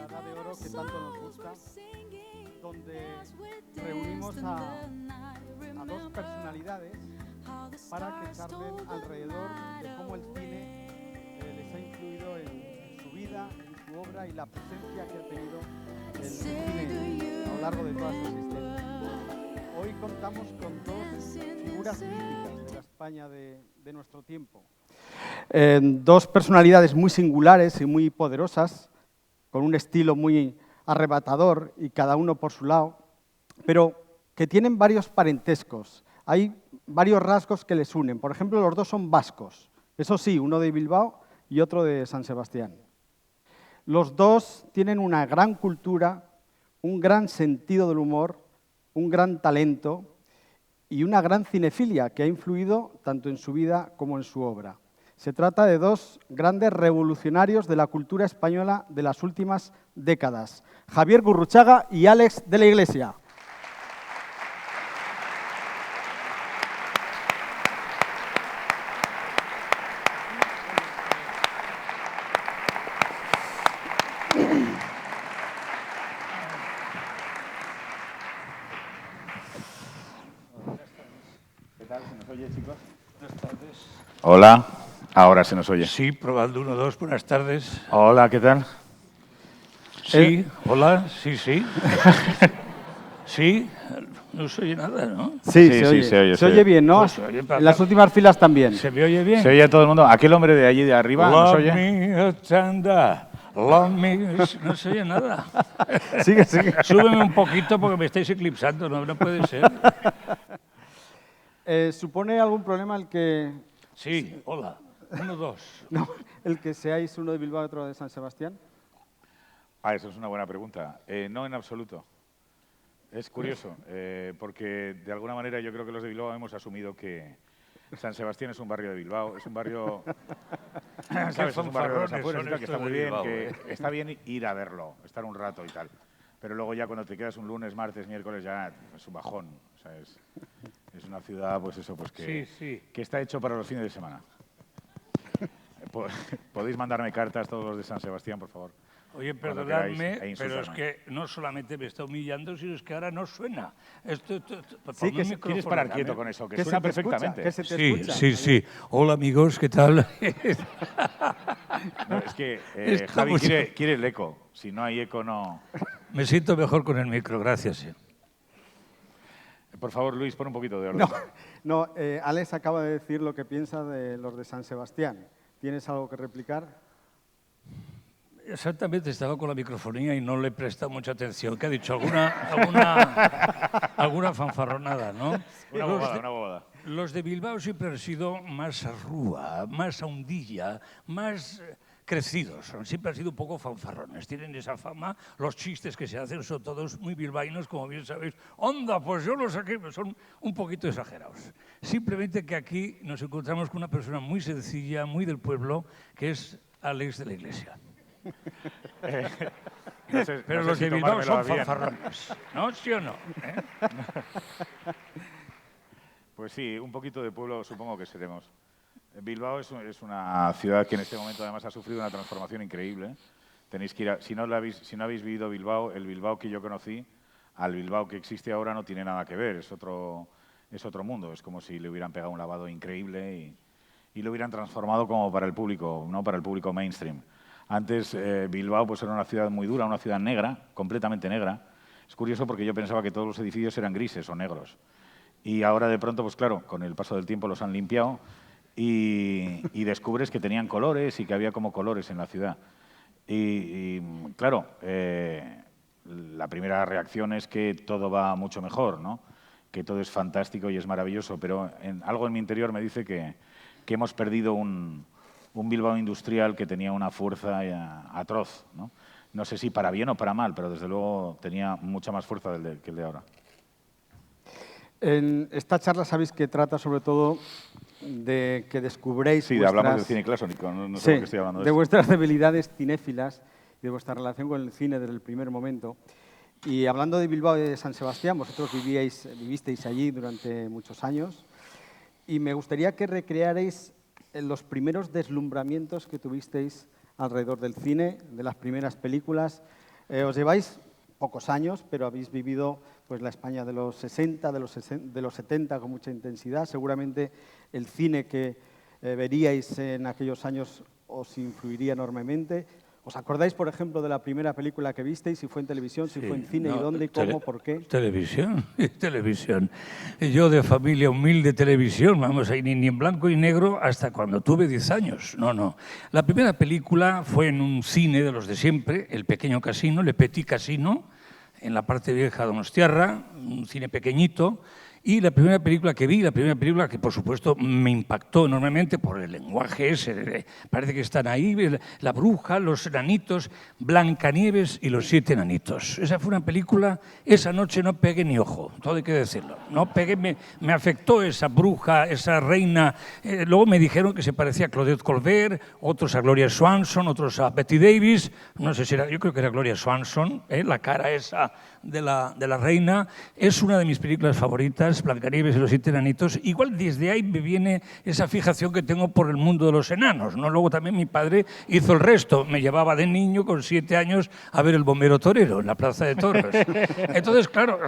Gala de Oro que tanto nos gusta, donde reunimos a dos personalidades para que charlen alrededor de cómo el cine les ha influido en su vida, en su obra y la presencia que ha tenido el cine a lo largo de toda su existencia. Hoy contamos con dos figuras míticas de la España de nuestro tiempo. Dos personalidades muy singulares y muy poderosas, con un estilo muy arrebatador y cada uno por su lado, pero que tienen varios parentescos. Hay varios rasgos que les unen. Por ejemplo, los dos son vascos. Eso sí, uno de Bilbao y otro de San Sebastián. Los dos tienen una gran cultura, un gran sentido del humor, un gran talento y una gran cinefilia que ha influido tanto en su vida como en su obra. Se trata de dos grandes revolucionarios de la cultura española de las últimas décadas, Javier Gurruchaga y Àlex de la Iglesia. ¿Qué tal? ¿Se nos oye, chicos? Buenas tardes. Hola. Ahora se nos oye. Sí, probando 1, 2, buenas tardes. Hola, ¿qué tal? Sí, hola, sí. Sí, no se oye nada, ¿no? Sí, se oye. Se oye bien, ¿no? Pues se oye en las últimas filas también. ¿Se me oye bien? ¿Se oye a todo el mundo? ¿Aquel hombre de allí de arriba nos oye? No se oye nada. Sigue. Súbeme un poquito porque me estáis eclipsando, no puede ser. ¿Supone algún problema el que... Sí, hola. 1, 2. No, el que seáis uno de Bilbao y otro de San Sebastián? Eso es una buena pregunta. No, en absoluto. Es curioso, porque de alguna manera yo creo que los de Bilbao hemos asumido que San Sebastián es un barrio de Bilbao, es un barrio, ¿sabes? Es un barrio de los afueras y tal, que está muy bien, Bilbao, que está bien ir a verlo, estar un rato y tal. Pero luego ya cuando te quedas un lunes, martes, miércoles, ya es un bajón. O sea, es una ciudad, pues eso, pues que está hecho para los fines de semana. Podéis mandarme cartas todos los de San Sebastián, por favor. Oye, perdonadme, pero es que no solamente me está humillando, sino es que ahora no suena. Sí, que quieres parar quieto con eso, que suena perfectamente. Que se te escucha. Sí. Hola, amigos, ¿qué tal? No, es que Javi quiere el eco. Si no hay eco, no... Me siento mejor con el micro, gracias. Por favor, Luis, pon un poquito de orden. No, Àlex acaba de decir lo que piensa de los de San Sebastián. ¿Tienes algo que replicar? Exactamente, estaba con la microfonía y no le he prestado mucha atención. ¿Qué ha dicho? Alguna fanfarronada, ¿no? Una bobada. Los de Bilbao siempre han sido más rúa, más ahondilla, más crecidos. Siempre han sido un poco fanfarrones. Tienen esa fama. Los chistes que se hacen son todos muy bilbaínos, como bien sabéis. ¡Onda, pues yo los saqué! Son un poquito exagerados. Simplemente que aquí nos encontramos con una persona muy sencilla, muy del pueblo, que es Àlex de la Iglesia. Pero los de Bilbao son fanfarrones, ¿no? ¿Sí o no? Pues sí, un poquito de pueblo supongo que seremos. Bilbao es una ciudad que en este momento además ha sufrido una transformación increíble. Tenéis que ir si no habéis vivido Bilbao, el Bilbao que yo conocí, al Bilbao que existe ahora no tiene nada que ver, es otro mundo. Es como si le hubieran pegado un lavado increíble y lo hubieran transformado como para el público, no para el público mainstream. Antes Bilbao pues era una ciudad muy dura, una ciudad negra, completamente negra. Es curioso porque yo pensaba que todos los edificios eran grises o negros. Y ahora de pronto, pues claro, con el paso del tiempo los han limpiado y descubres que tenían colores y que había como colores en la ciudad. Y claro, la primera reacción es que todo va mucho mejor, ¿no? Que todo es fantástico y es maravilloso, pero algo en mi interior me dice que hemos perdido un Bilbao industrial que tenía una fuerza atroz, ¿no? No sé si para bien o para mal, pero desde luego tenía mucha más fuerza que el de ahora. En esta charla sabéis que trata sobre todo de que descubréis hablamos del cine clásico, no sé por qué estoy hablando de esto. Vuestras debilidades cinéfilas y de vuestra relación con el cine desde el primer momento. Y hablando de Bilbao y de San Sebastián, vosotros vivisteis allí durante muchos años y me gustaría que recrearais los primeros deslumbramientos que tuvisteis alrededor del cine, de las primeras películas, Os lleváis pocos años, pero habéis vivido pues, la España de los 60, de los 70 con mucha intensidad. Seguramente el cine que veríais en aquellos años os influiría enormemente. ¿Os acordáis, por ejemplo, de la primera película que visteis? Si fue en televisión, si fue en cine, y dónde, cómo, por qué. Televisión, televisión. Yo de familia humilde, televisión, vamos, ahí ni en blanco y negro hasta cuando tuve 10 años. No. La primera película fue en un cine de los de siempre, El Pequeño Casino, Le Petit Casino, en la parte vieja de Donostiarra, un cine pequeñito. Y la primera película que vi, la primera película que por supuesto me impactó enormemente por el lenguaje ese, parece que están ahí, la bruja, los enanitos, Blancanieves y los 7 enanitos. Esa fue una película, esa noche no pegué ni ojo, todo hay que decirlo. No pegué, me afectó esa bruja, esa reina. Luego me dijeron que se parecía a Claudette Colbert, otros a Gloria Swanson, otros a Bette Davis, no sé si era, yo creo que era Gloria Swanson, la cara esa de la reina. Es una de mis películas favoritas, Blancanieves y los 7 enanitos. Igual desde ahí me viene esa fijación que tengo por el mundo de los enanos, ¿no? Luego también mi padre hizo el resto. Me llevaba de niño con 7 años a ver El Bombero Torero en la Plaza de Toros. Entonces, claro,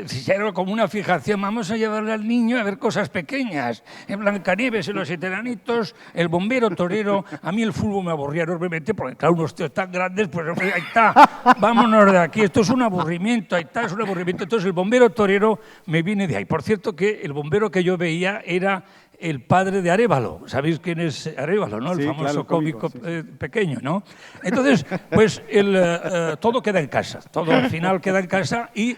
si era como una fijación, vamos a llevarle al niño a ver cosas pequeñas. En Blancanieves y los 7 enanitos, El Bombero Torero. A mí el fútbol me aburría enormemente porque, claro, unos tíos tan grandes, pues ahí está, vámonos de aquí. Esto es un aburrimiento, ahí está, es un aburrimiento. Entonces el Bombero Torero me viene de ahí. Por cierto, que el bombero que yo veía era el padre de Arévalo. ¿Sabéis quién es Arévalo, no? El sí, famoso claro, cómico sí. Pequeño, ¿no? Entonces, pues todo queda en casa. Todo al final queda en casa y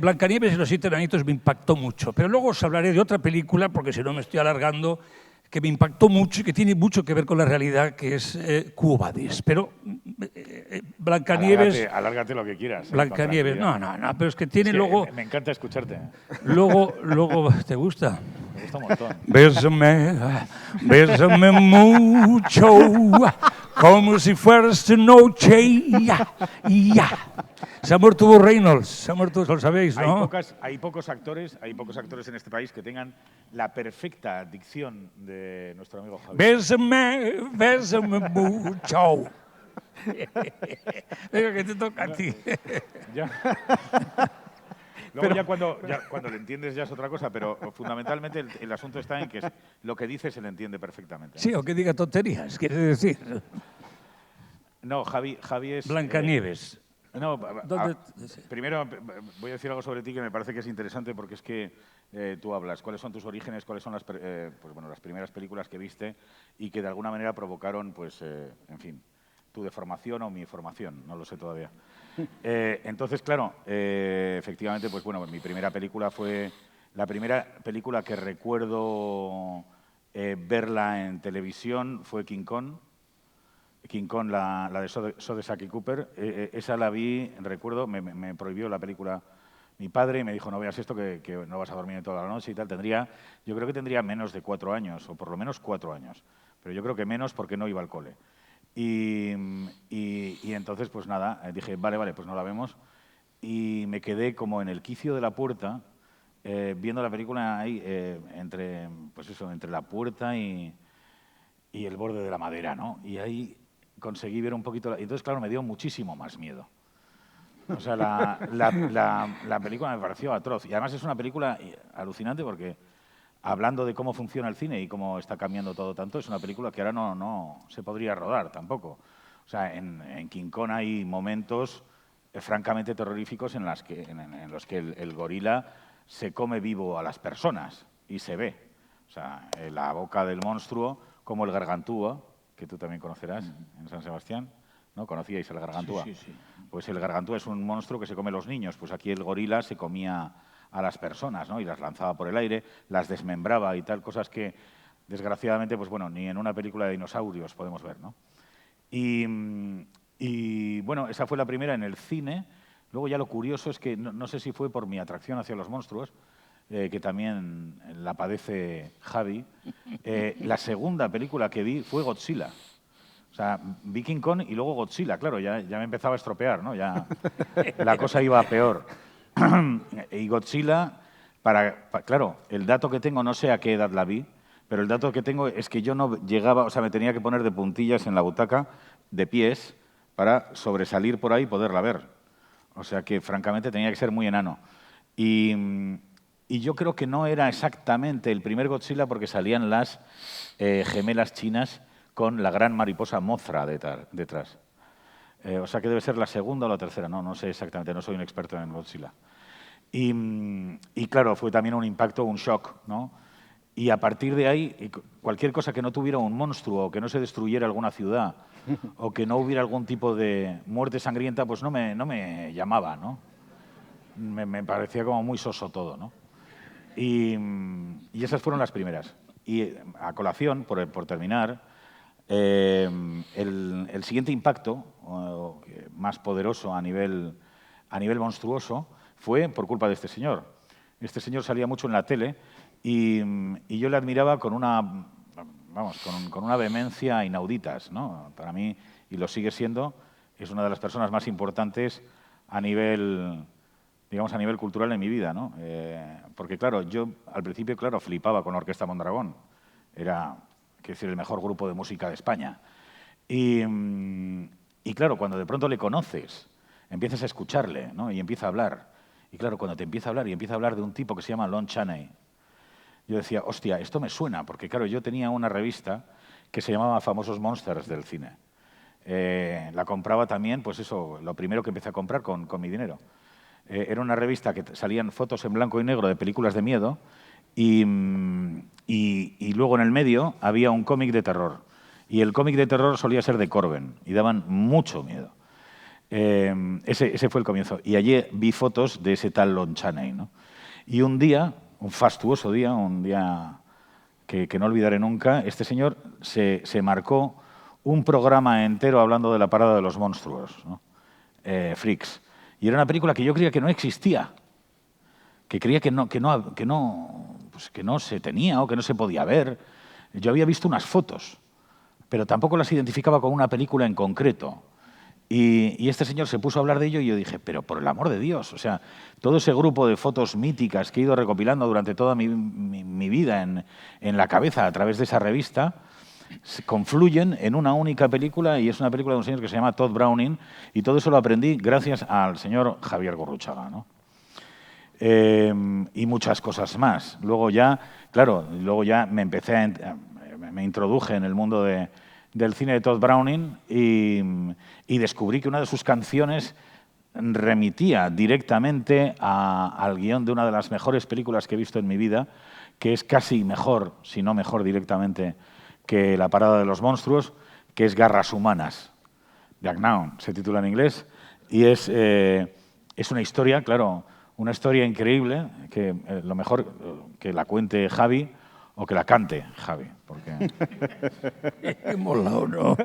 Blancanieves y los 7 enanitos me impactó mucho. Pero luego os hablaré de otra película, porque si no me estoy alargando, que me impactó mucho y que tiene mucho que ver con la realidad, que es Quo Vadis. Pero Blancanieves... Alárgate lo que quieras. Blancanieves, no, pero es que tiene luego... Me encanta escucharte. Luego, ¿te gusta? Me gusta un montón. Bésame mucho, como si fuera esta noche, ya. Se ha muerto Burt Reynolds, se ha muerto, lo sabéis, ¿no? Hay pocos actores en este país que tengan la perfecta dicción de nuestro amigo Javi. Bésame mucho. Venga, que te toca a ti. Luego ya cuando le entiendes ya es otra cosa, pero fundamentalmente el asunto está en que lo que dice se le entiende perfectamente, ¿no? Sí, o que diga tonterías, quiere decir. No, Javi es... Blancanieves. Primero voy a decir algo sobre ti que me parece que es interesante, porque es que tú hablas, cuáles son tus orígenes, cuáles son las primeras películas que viste y que de alguna manera provocaron, pues, en fin, tu deformación o mi formación, no lo sé todavía. Entonces, claro, efectivamente, pues bueno, mi primera película fue la primera película que recuerdo verla en televisión fue King Kong. King Kong, la de Sodesaki Cooper, esa la vi, recuerdo, me prohibió la película mi padre y me dijo, no veas esto que no vas a dormir en toda la noche y tal. Yo creo que tendría menos de 4 años, o por lo menos 4 años, pero yo creo que menos porque no iba al cole. Y entonces, pues nada, dije, vale, pues no la vemos. Y me quedé como en el quicio de la puerta, viendo la película ahí, entre la puerta y el borde de la madera, ¿no? Y ahí conseguí ver un poquito... Y entonces, claro, me dio muchísimo más miedo. O sea, la película me pareció atroz. Y además es una película alucinante porque, hablando de cómo funciona el cine y cómo está cambiando todo tanto, es una película que ahora no se podría rodar tampoco. O sea, en King Kong hay momentos francamente terroríficos en los que el gorila se come vivo a las personas y se ve. O sea, la boca del monstruo, como el gargantúa, que tú también conocerás en San Sebastián, ¿no? ¿Conocíais el gargantúa? Sí. Pues el gargantúa es un monstruo que se come los niños. Pues aquí el gorila se comía a las personas, ¿no? Y las lanzaba por el aire, las desmembraba y tal, cosas que, desgraciadamente, pues bueno, ni en una película de dinosaurios podemos ver, ¿no? Y bueno, esa fue la primera en el cine. Luego ya lo curioso es que, no sé si fue por mi atracción hacia los monstruos, que también la padece Javi. La segunda película que vi fue Godzilla. O sea, vi King Kong y luego Godzilla, claro, ya me empezaba a estropear, ¿no? Ya la cosa iba a peor. Y Godzilla, claro, el dato que tengo, no sé a qué edad la vi, pero el dato que tengo es que yo no llegaba, o sea, me tenía que poner de puntillas en la butaca, de pies, para sobresalir por ahí y poderla ver. O sea que, francamente, tenía que ser muy enano. Y yo creo que no era exactamente el primer Godzilla porque salían las gemelas chinas con la gran mariposa Mothra detrás. O sea que debe ser la segunda o la tercera, no sé exactamente, no soy un experto en Godzilla. Y claro, fue también un impacto, un shock, ¿no? Y a partir de ahí, cualquier cosa que no tuviera un monstruo, o que no se destruyera alguna ciudad, o que no hubiera algún tipo de muerte sangrienta, pues no me llamaba, ¿no? Me parecía como muy soso todo, ¿no? Y esas fueron las primeras. Y a colación, por terminar, el siguiente impacto, más poderoso a nivel monstruoso, fue por culpa de este señor. Este señor salía mucho en la tele y yo le admiraba con una vehemencia inauditas, ¿no? Para mí, y lo sigue siendo, es una de las personas más importantes a nivel cultural en mi vida, ¿no? Porque, claro, yo al principio, flipaba con la Orquesta Mondragón. Era, quiero decir, el mejor grupo de música de España. Y claro, cuando de pronto le conoces, empiezas a escucharle, ¿no? Y empieza a hablar. Y claro, cuando te empieza a hablar y empieza a hablar de un tipo que se llama Lon Chaney, yo decía, hostia, esto me suena, porque claro, yo tenía una revista que se llamaba Famosos Monsters del cine. La compraba también, pues eso, lo primero que empecé a comprar con mi dinero. Era una revista que salían fotos en blanco y negro de películas de miedo y luego en el medio había un cómic de terror. Y el cómic de terror solía ser de Corben y daban mucho miedo. Ese fue el comienzo. Y allí vi fotos de ese tal Lon Chaney, ¿no? Y un día, un fastuoso día, un día que no olvidaré nunca, este señor se marcó un programa entero hablando de la parada de los monstruos, ¿no? Freaks. Y era una película que yo creía que no existía, que creía que no se tenía o que no se podía ver. Yo había visto unas fotos, pero tampoco las identificaba con una película en concreto. Y este señor se puso a hablar de ello y yo dije, pero por el amor de Dios, o sea, todo ese grupo de fotos míticas que he ido recopilando durante toda mi vida en la cabeza a través de esa revista, se confluyen en una única película y es una película de un señor que se llama Todd Browning y todo eso lo aprendí gracias al señor Javier Gurruchaga, ¿no? Y muchas cosas más. Luego ya me introduje en el mundo del cine de Todd Browning y descubrí que una de sus canciones remitía directamente al guión de una de las mejores películas que he visto en mi vida, que es casi mejor, si no mejor directamente, que La parada de los monstruos, que es Garras humanas. Jacnown se titula en inglés, y es una historia, claro, una historia increíble, que lo mejor que la cuente Javi o que la cante Javi, porque... Qué molado, ¿no?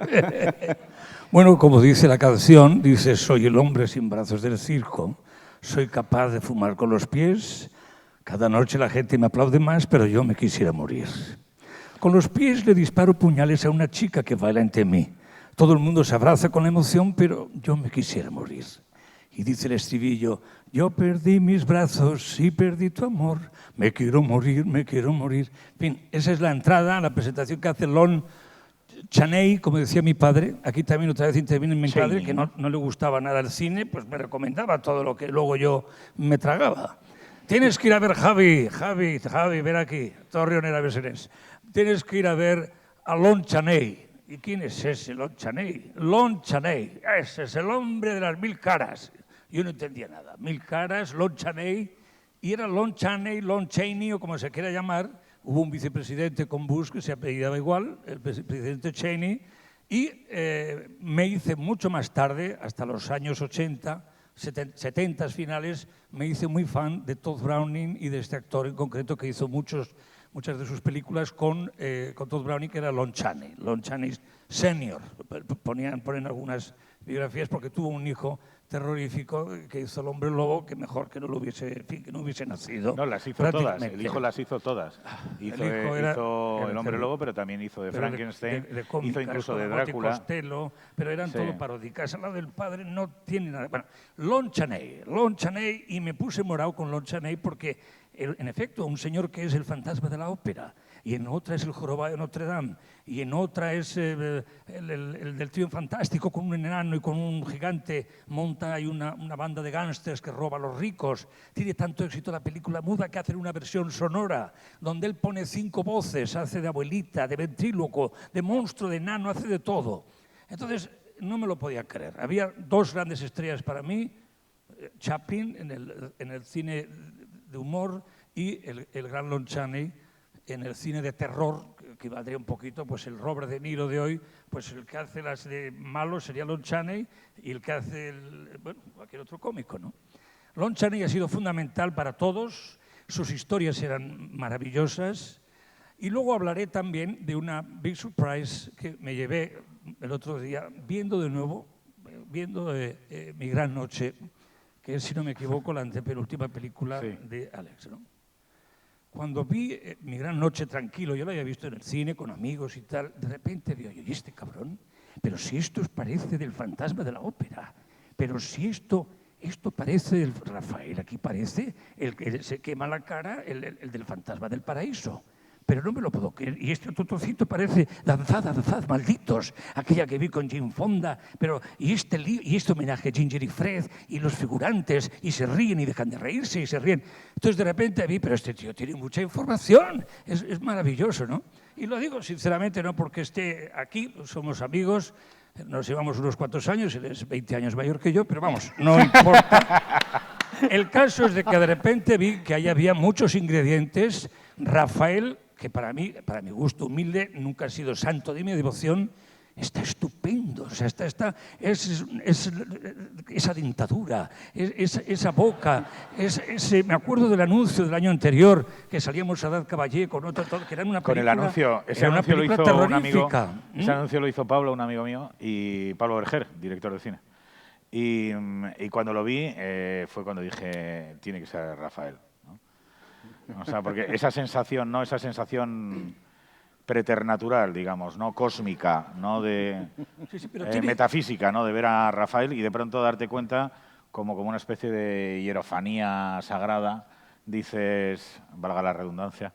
Bueno, como dice la canción, dice, soy el hombre sin brazos del circo, soy capaz de fumar con los pies, cada noche la gente me aplaude más, pero yo me quisiera morir. Con los pies le disparo puñales a una chica que baila ante mí. Todo el mundo se abraza con emoción, pero yo me quisiera morir. Y dice el estribillo, yo perdí mis brazos y perdí tu amor. Me quiero morir, me quiero morir. En fin, esa es la entrada, la presentación que hace Lon Chaney, como decía mi padre. Aquí también otra vez interviene mi padre, que no le gustaba nada el cine, pues me recomendaba todo lo que luego yo me tragaba. Tienes que ir a ver Javi, ven aquí, Torreonera Besenés. Tienes que ir a ver a Lon Chaney. ¿Y quién es ese Lon Chaney? Lon Chaney, ese es el hombre de las 1000 caras. Yo no entendía nada. 1000 caras, Lon Chaney, y era Lon Chaney, Lon Chaney, o como se quiera llamar. Hubo un vicepresidente con Bush que se apellidaba igual, el presidente Cheney, y me hice mucho más tarde, hasta los años 80, 70 finales, me hice muy fan de Todd Browning y de este actor en concreto que hizo muchas de sus películas con Todd Browning, que era Lon Chaney Senior. Ponen algunas biografías porque tuvo un hijo terrorífico que hizo el hombre lobo, que mejor que no lo hubiese, en fin, que no hubiese nacido. No, las hizo todas. El hijo las hizo todas. Hizo el hombre lobo, pero también hizo de Frankenstein, hizo incluso de Drácula. Costello, pero eran todo paródicas. Al lado del padre no tiene nada. Bueno, Lon Chaney, y me puse morado con Lon Chaney porque, en efecto, un señor que es el fantasma de la ópera y en otra es El jorobado de Notre Dame, y en otra es el del Trío Fantástico con un enano y con un gigante, monta hay una banda de gángsters que roba a los ricos. Tiene tanto éxito la película muda que hacen una versión sonora donde él pone 5 voces, hace de abuelita, de ventríloco, de monstruo, de enano, hace de todo. Entonces no me lo podía creer. Había 2 grandes estrellas para mí, Chaplin en el cine de humor y el gran Lon Chaney en el cine de terror, que valdría un poquito, pues el Robert De Niro de hoy, pues el que hace las de malo sería Lon Chaney y el que hace, bueno, cualquier otro cómico, ¿no? Lon Chaney ha sido fundamental para todos, sus historias eran maravillosas y luego hablaré también de una big surprise que me llevé el otro día viendo de nuevo, Mi gran noche, que es, si no me equivoco, la antepenúltima película de Alex, ¿no? Cuando vi Mi gran noche tranquilo, yo la había visto en el cine con amigos y tal, de repente vi, oye, ¿y este cabrón? Pero si esto parece del Fantasma de la Ópera, pero si esto parece del Rafael, aquí parece el que se quema la cara, el del Fantasma del Paraíso. Pero no me lo puedo creer. Y este otro trocito parece Danzad, malditos, aquella que vi con Jane Fonda. Pero, y este homenaje a Ginger y Fred, y los figurantes, y se ríen y dejan de reírse, y se ríen. Entonces de repente vi, pero este tío tiene mucha información, es maravilloso, ¿no? Y lo digo sinceramente, no porque esté aquí, somos amigos, nos llevamos unos cuantos años, él es 20 años mayor que yo, pero vamos, no importa. El caso es de que de repente vi que ahí había muchos ingredientes. Rafael, que para mí, para mi gusto humilde, nunca ha sido santo de mi devoción, está estupendo. O sea, esa dentadura, esa boca, me acuerdo del anuncio del año anterior, que salíamos a dar Caballé con otro, que era una película. Con el anuncio, ese anuncio lo hizo un amigo. Ese anuncio lo hizo Pablo, un amigo mío, y Pablo Berger, director de cine. Y cuando lo vi, fue cuando dije, tiene que ser Rafael. O sea, porque esa sensación, ¿no? Esa sensación preternatural, digamos, ¿no? Cósmica, ¿no? Metafísica, ¿no? De ver a Rafael y de pronto darte cuenta como una especie de hierofanía sagrada, dices, valga la redundancia,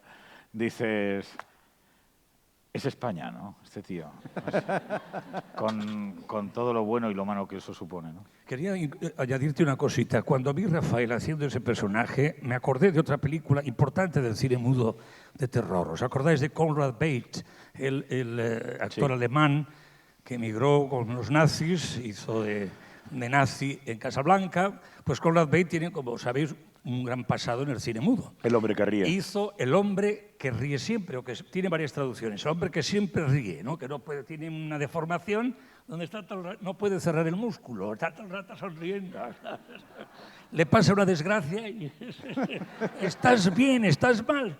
dices, es España, ¿no? Este tío. Con todo lo bueno y lo malo que eso supone, ¿no? Quería añadirte una cosita. Cuando vi a Rafael haciendo ese personaje, me acordé de otra película importante del cine mudo de terror. ¿Os acordáis de Conrad Bates, el actor alemán que emigró con los nazis, hizo de nazi en Casablanca? Pues Conrad Bates tiene, como sabéis, un gran pasado en el cine mudo. El hombre que ríe. Hizo El hombre que ríe siempre, o que tiene varias traducciones. El hombre que siempre ríe, ¿no? Que no puede, tiene una deformación donde está no puede cerrar el músculo, está todo el rato sonriendo. Le pasa una desgracia y estás bien, estás mal.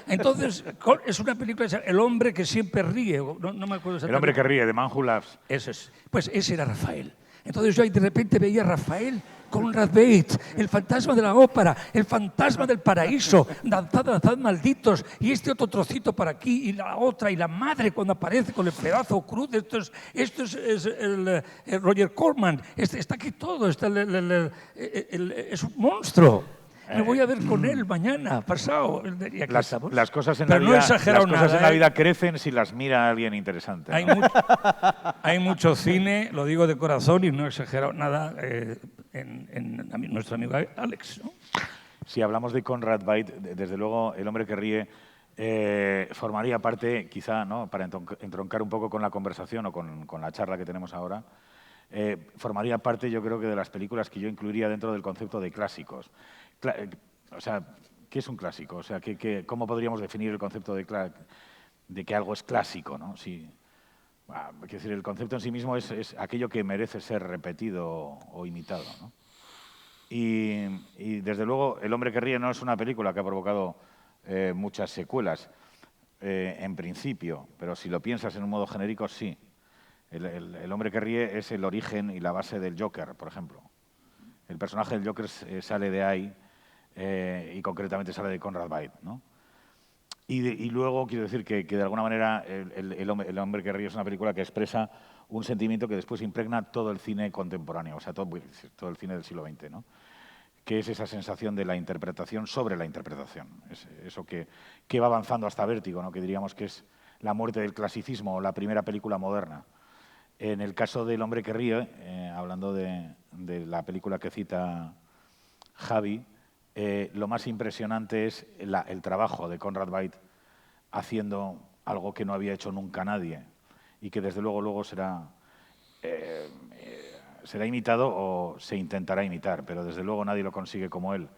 Entonces, es una película, El hombre que siempre ríe. No me acuerdo exactamente. El hombre que ríe, de Man Who Laughs. Ese es. Pues ese era Rafael. Entonces yo ahí de repente veía a Rafael, Conrad Bates, el fantasma de la ópera, el fantasma del paraíso, danzad, malditos, y este otro trocito para aquí, y la otra, y la madre cuando aparece con el pedazo cruz, esto es el Roger Corman, está aquí todo, es un monstruo. Me voy a ver con él mañana, pasado. Las cosas en la vida crecen si las mira alguien interesante, ¿no? Hay mucho cine, lo digo de corazón y no he exagerado nada, en nuestro amigo Alex, ¿no? Si hablamos de Conrad Bates, desde luego El hombre que ríe formaría parte, quizá, ¿no? Para entroncar un poco con la conversación o con la charla que tenemos ahora, formaría parte, yo creo, que de las películas que yo incluiría dentro del concepto de clásicos. O sea, ¿qué es un clásico? O sea, ¿cómo podríamos definir el concepto de que algo es clásico, ¿no? Quiero decir, el concepto en sí mismo es aquello que merece ser repetido o imitado, ¿no? Y desde luego, El hombre que ríe no es una película que ha provocado muchas secuelas, en principio, pero si lo piensas en un modo genérico, sí. El hombre que ríe es el origen y la base del Joker, por ejemplo. El personaje del Joker sale de ahí, y concretamente sale de Conrad Bates, ¿no? Y luego quiero decir que de alguna manera el hombre que ríe es una película que expresa un sentimiento que después impregna todo el cine contemporáneo, o sea, todo el cine del siglo XX, ¿no? que es esa sensación de la interpretación sobre la interpretación. Eso que va avanzando hasta Vértigo, ¿no? Que diríamos que es la muerte del clasicismo o la primera película moderna. En el caso del hombre que ríe, hablando de la película que cita Javi, lo más impresionante es el trabajo de Conrad Veidt haciendo algo que no había hecho nunca nadie y que desde luego será imitado o se intentará imitar, pero desde luego nadie lo consigue como él,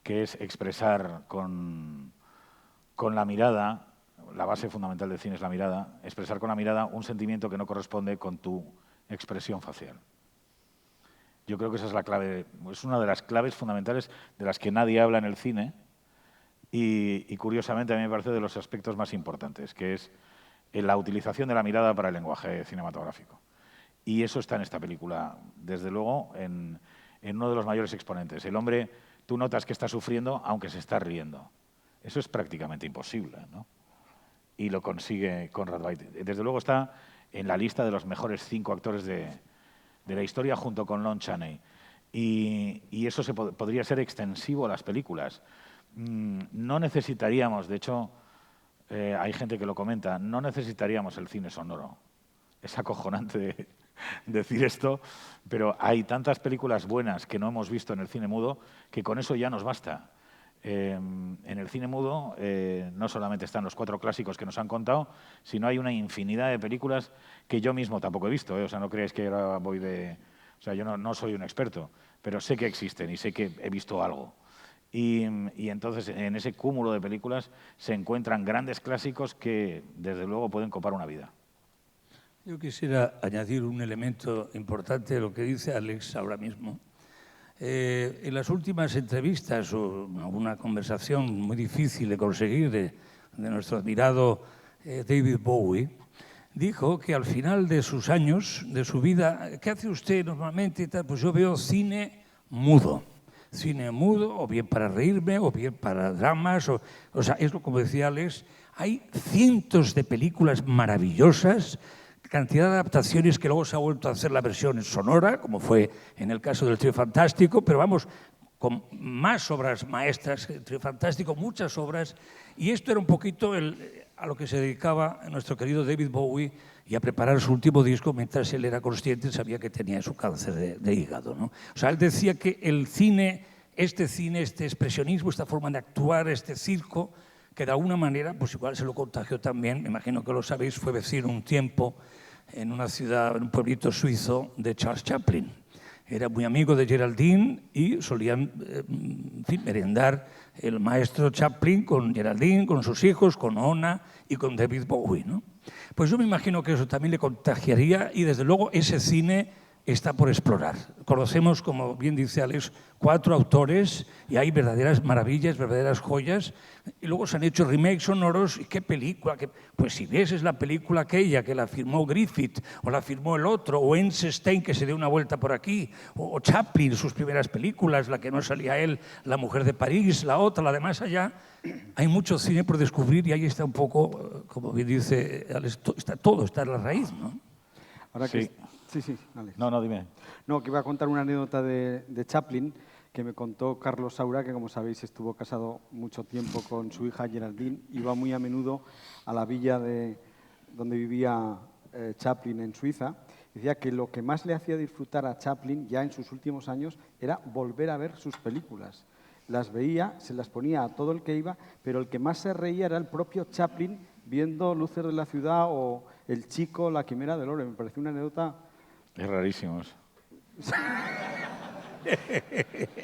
que es expresar con la mirada, la base fundamental del cine es la mirada, expresar con la mirada un sentimiento que no corresponde con tu expresión facial. Yo creo que esa es la clave, es una de las claves fundamentales de las que nadie habla en el cine y curiosamente a mí me parece de los aspectos más importantes, que es la utilización de la mirada para el lenguaje cinematográfico. Y eso está en esta película, desde luego, en uno de los mayores exponentes. El hombre, tú notas que está sufriendo aunque se está riendo. Eso es prácticamente imposible, ¿no? Y lo consigue Conrad Veidt. Desde luego está en la lista de los mejores 5 actores de la historia junto con Lon Chaney. Y eso podría ser extensivo a las películas. No necesitaríamos, de hecho, hay gente que lo comenta, no necesitaríamos el cine sonoro. Es acojonante decir esto, pero hay tantas películas buenas que no hemos visto en el cine mudo que con eso ya nos basta. En el cine mudo no solamente están los 4 clásicos que nos han contado, sino hay una infinidad de películas que yo mismo tampoco he visto. O sea, no creáis que ahora voy de... O sea, yo no soy un experto, pero sé que existen y sé que he visto algo. Y entonces en ese cúmulo de películas se encuentran grandes clásicos que desde luego pueden copar una vida. Yo quisiera añadir un elemento importante de lo que dice Alex ahora mismo. En las últimas entrevistas o una conversación muy difícil de conseguir de nuestro admirado David Bowie, dijo que al final de sus años, de su vida, ¿qué hace usted normalmente? Pues yo veo cine mudo. Cine mudo, o bien para reírme, o bien para dramas. O sea, es como decía Alex, hay cientos de películas maravillosas, cantidad de adaptaciones que luego se ha vuelto a hacer la versión sonora, como fue en el caso del Trío Fantástico, pero vamos, con más obras maestras, el Trío Fantástico, muchas obras, y esto era un poquito a lo que se dedicaba nuestro querido David Bowie y a preparar su último disco mientras él era consciente, sabía que tenía su cáncer de hígado, ¿no? O sea, él decía que el cine, este expresionismo, esta forma de actuar, este circo, que de alguna manera, pues igual se lo contagió también, me imagino que lo sabéis, fue vecino un tiempo en una ciudad, en un pueblito suizo de Charles Chaplin. Era muy amigo de Geraldine y solían merendar el maestro Chaplin con Geraldine, con sus hijos, con Ona y con David Bowie, ¿no? Pues yo me imagino que eso también le contagiaría y desde luego ese cine está por explorar. Conocemos, como bien dice Alex, 4 autores y hay verdaderas maravillas, verdaderas joyas. Y luego se han hecho remakes sonoros. ¿Y qué película? Pues si ves es la película aquella que la firmó Griffith o la firmó el otro, o Einstein que se dio una vuelta por aquí, o Chaplin, sus primeras películas, la que no salía él, La mujer de París, la otra, la de más allá. Hay mucho cine por descubrir y ahí está un poco, como bien dice Alex, está en la raíz, ¿no? Ahora que sí, Alex. No, dime. No, que iba a contar una anécdota de Chaplin que me contó Carlos Saura, que como sabéis estuvo casado mucho tiempo con su hija Geraldine, iba muy a menudo a la villa donde vivía Chaplin en Suiza. Decía que lo que más le hacía disfrutar a Chaplin ya en sus últimos años era volver a ver sus películas. Las veía, se las ponía a todo el que iba, pero el que más se reía era el propio Chaplin viendo Luces de la ciudad o El chico, La quimera del oro. Me pareció una anécdota... Es rarísimo eso.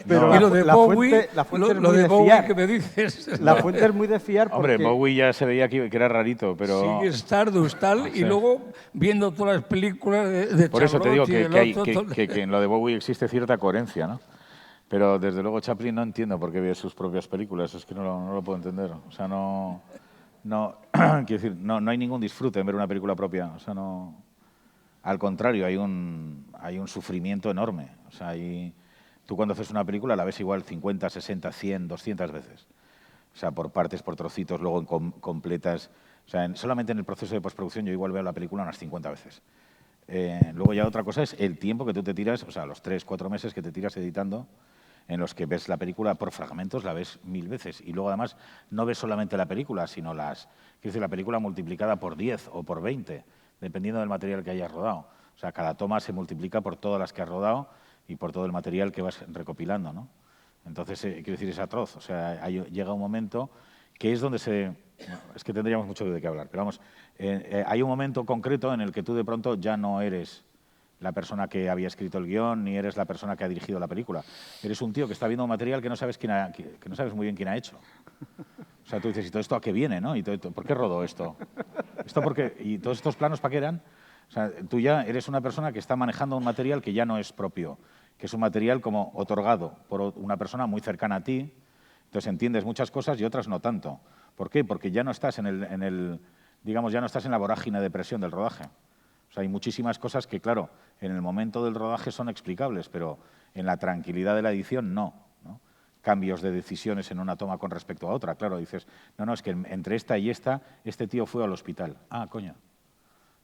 Pero y lo de Bowie, la fuente es lo muy de de Bowie fiar. que me dices. La fuente es muy de fiar porque... Hombre, Bowie ya se veía que era rarito, pero... Sí, Stardust, tal, Sí. y luego viendo todas las películas de Por eso te digo Charlotte que en lo de Bowie existe cierta coherencia, ¿no? Pero desde luego Chaplin no entiendo por qué ve sus propias películas, es que no lo puedo entender. O sea, quiero decir, no hay ningún disfrute en ver una película propia. O sea, no... Al contrario, hay un sufrimiento enorme. O sea, tú cuando haces una película la ves igual 50, 60, 100, 200 veces. O sea, por partes, por trocitos, luego completas. O sea, solamente en el proceso de postproducción yo igual veo la película unas 50 veces. Luego ya otra cosa es el tiempo que tú te tiras, o sea, los 3, 4 meses que te tiras editando en los que ves la película por fragmentos, la ves 1000 veces. Y luego, además, no ves solamente la película, sino quiero decir, la película multiplicada por 10 o por 20, dependiendo del material que hayas rodado. O sea, cada toma se multiplica por todas las que has rodado y por todo el material que vas recopilando, ¿no? Entonces, quiero decir, es atroz. O sea, llega un momento que es donde es que tendríamos mucho de qué hablar, pero vamos, hay un momento concreto en el que tú de pronto ya no eres la persona que había escrito el guión, ni eres la persona que ha dirigido la película. Eres un tío que está viendo un material que no sabes, que no sabes muy bien quién ha hecho. O sea, tú dices, ¿y todo esto a qué viene, no? ¿Por qué rodó esto? ¿Y todos estos planos para qué eran? O sea, tú ya eres una persona que está manejando un material que ya no es propio, que es un material como otorgado por una persona muy cercana a ti. Entonces entiendes muchas cosas y otras no tanto. ¿Por qué? Porque ya no estás digamos, ya no estás en la vorágine de presión del rodaje. O sea, hay muchísimas cosas que, claro, en el momento del rodaje son explicables, pero en la tranquilidad de la edición no. Cambios de decisiones en una toma con respecto a otra. Claro, dices, no, es que entre esta y esta, este tío fue al hospital. Ah, coño.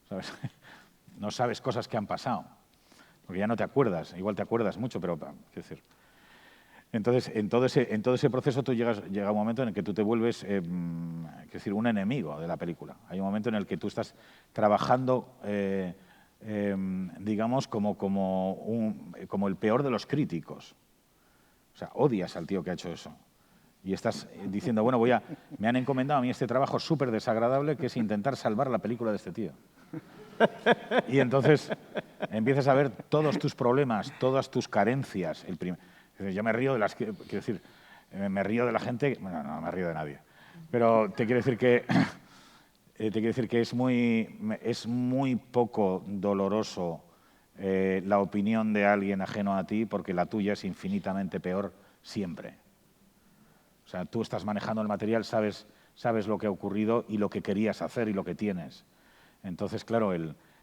¿Sabes? No sabes cosas que han pasado, porque ya no te acuerdas. Igual te acuerdas mucho, pero quiero decir. Entonces, en todo ese proceso llega un momento en el que tú te vuelves un enemigo de la película. Hay un momento en el que tú estás trabajando, digamos, como el peor de los críticos. O sea, odias al tío que ha hecho eso. Y estás diciendo, bueno, me han encomendado a mí este trabajo súper desagradable que es intentar salvar la película de este tío. Y entonces empiezas a ver todos tus problemas, todas tus carencias. Yo me río de quiero decir, me río de la gente, bueno, no me río de nadie, pero te quiero decir que es muy poco doloroso la opinión de alguien ajeno a ti, porque la tuya es infinitamente peor siempre. O sea, tú estás manejando el material, sabes lo que ha ocurrido y lo que querías hacer y lo que tienes. Entonces, claro,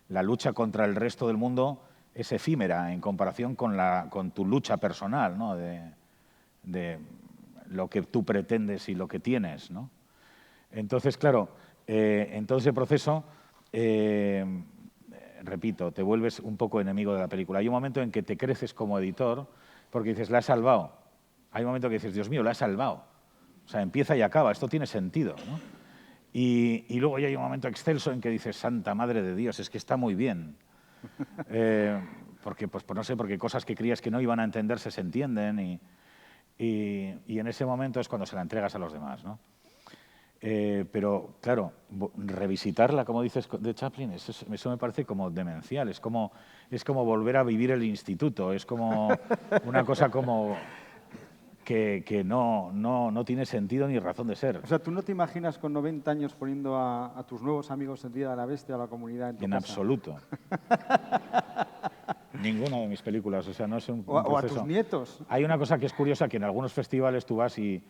la lucha contra el resto del mundo es efímera en comparación con tu lucha personal, ¿no? de lo que tú pretendes y lo que tienes, ¿no? Entonces, claro, en todo ese proceso, repito, te vuelves un poco enemigo de la película. Hay un momento en que te creces como editor porque dices, la he salvado. Hay un momento que dices, Dios mío, la he salvado. O sea, empieza y acaba, esto tiene sentido, ¿no? Y luego ya hay un momento excelso en que dices, Santa Madre de Dios, es que está muy bien. Porque, pues no sé, porque cosas que creías que no iban a entenderse se entienden y en ese momento es cuando se la entregas a los demás, ¿no? Pero, claro, revisitarla, como dices, de Chaplin, eso me parece como demencial, es como volver a vivir el instituto, es como una cosa como que no tiene sentido ni razón de ser. O sea, ¿tú no te imaginas con 90 años poniendo a tus nuevos amigos en Día de la Bestia o a la comunidad en tu casa? Absoluto. Ninguna de mis películas, o sea, no es un o a proceso. tus nietos. Hay una cosa que es curiosa, que en algunos festivales tú vas y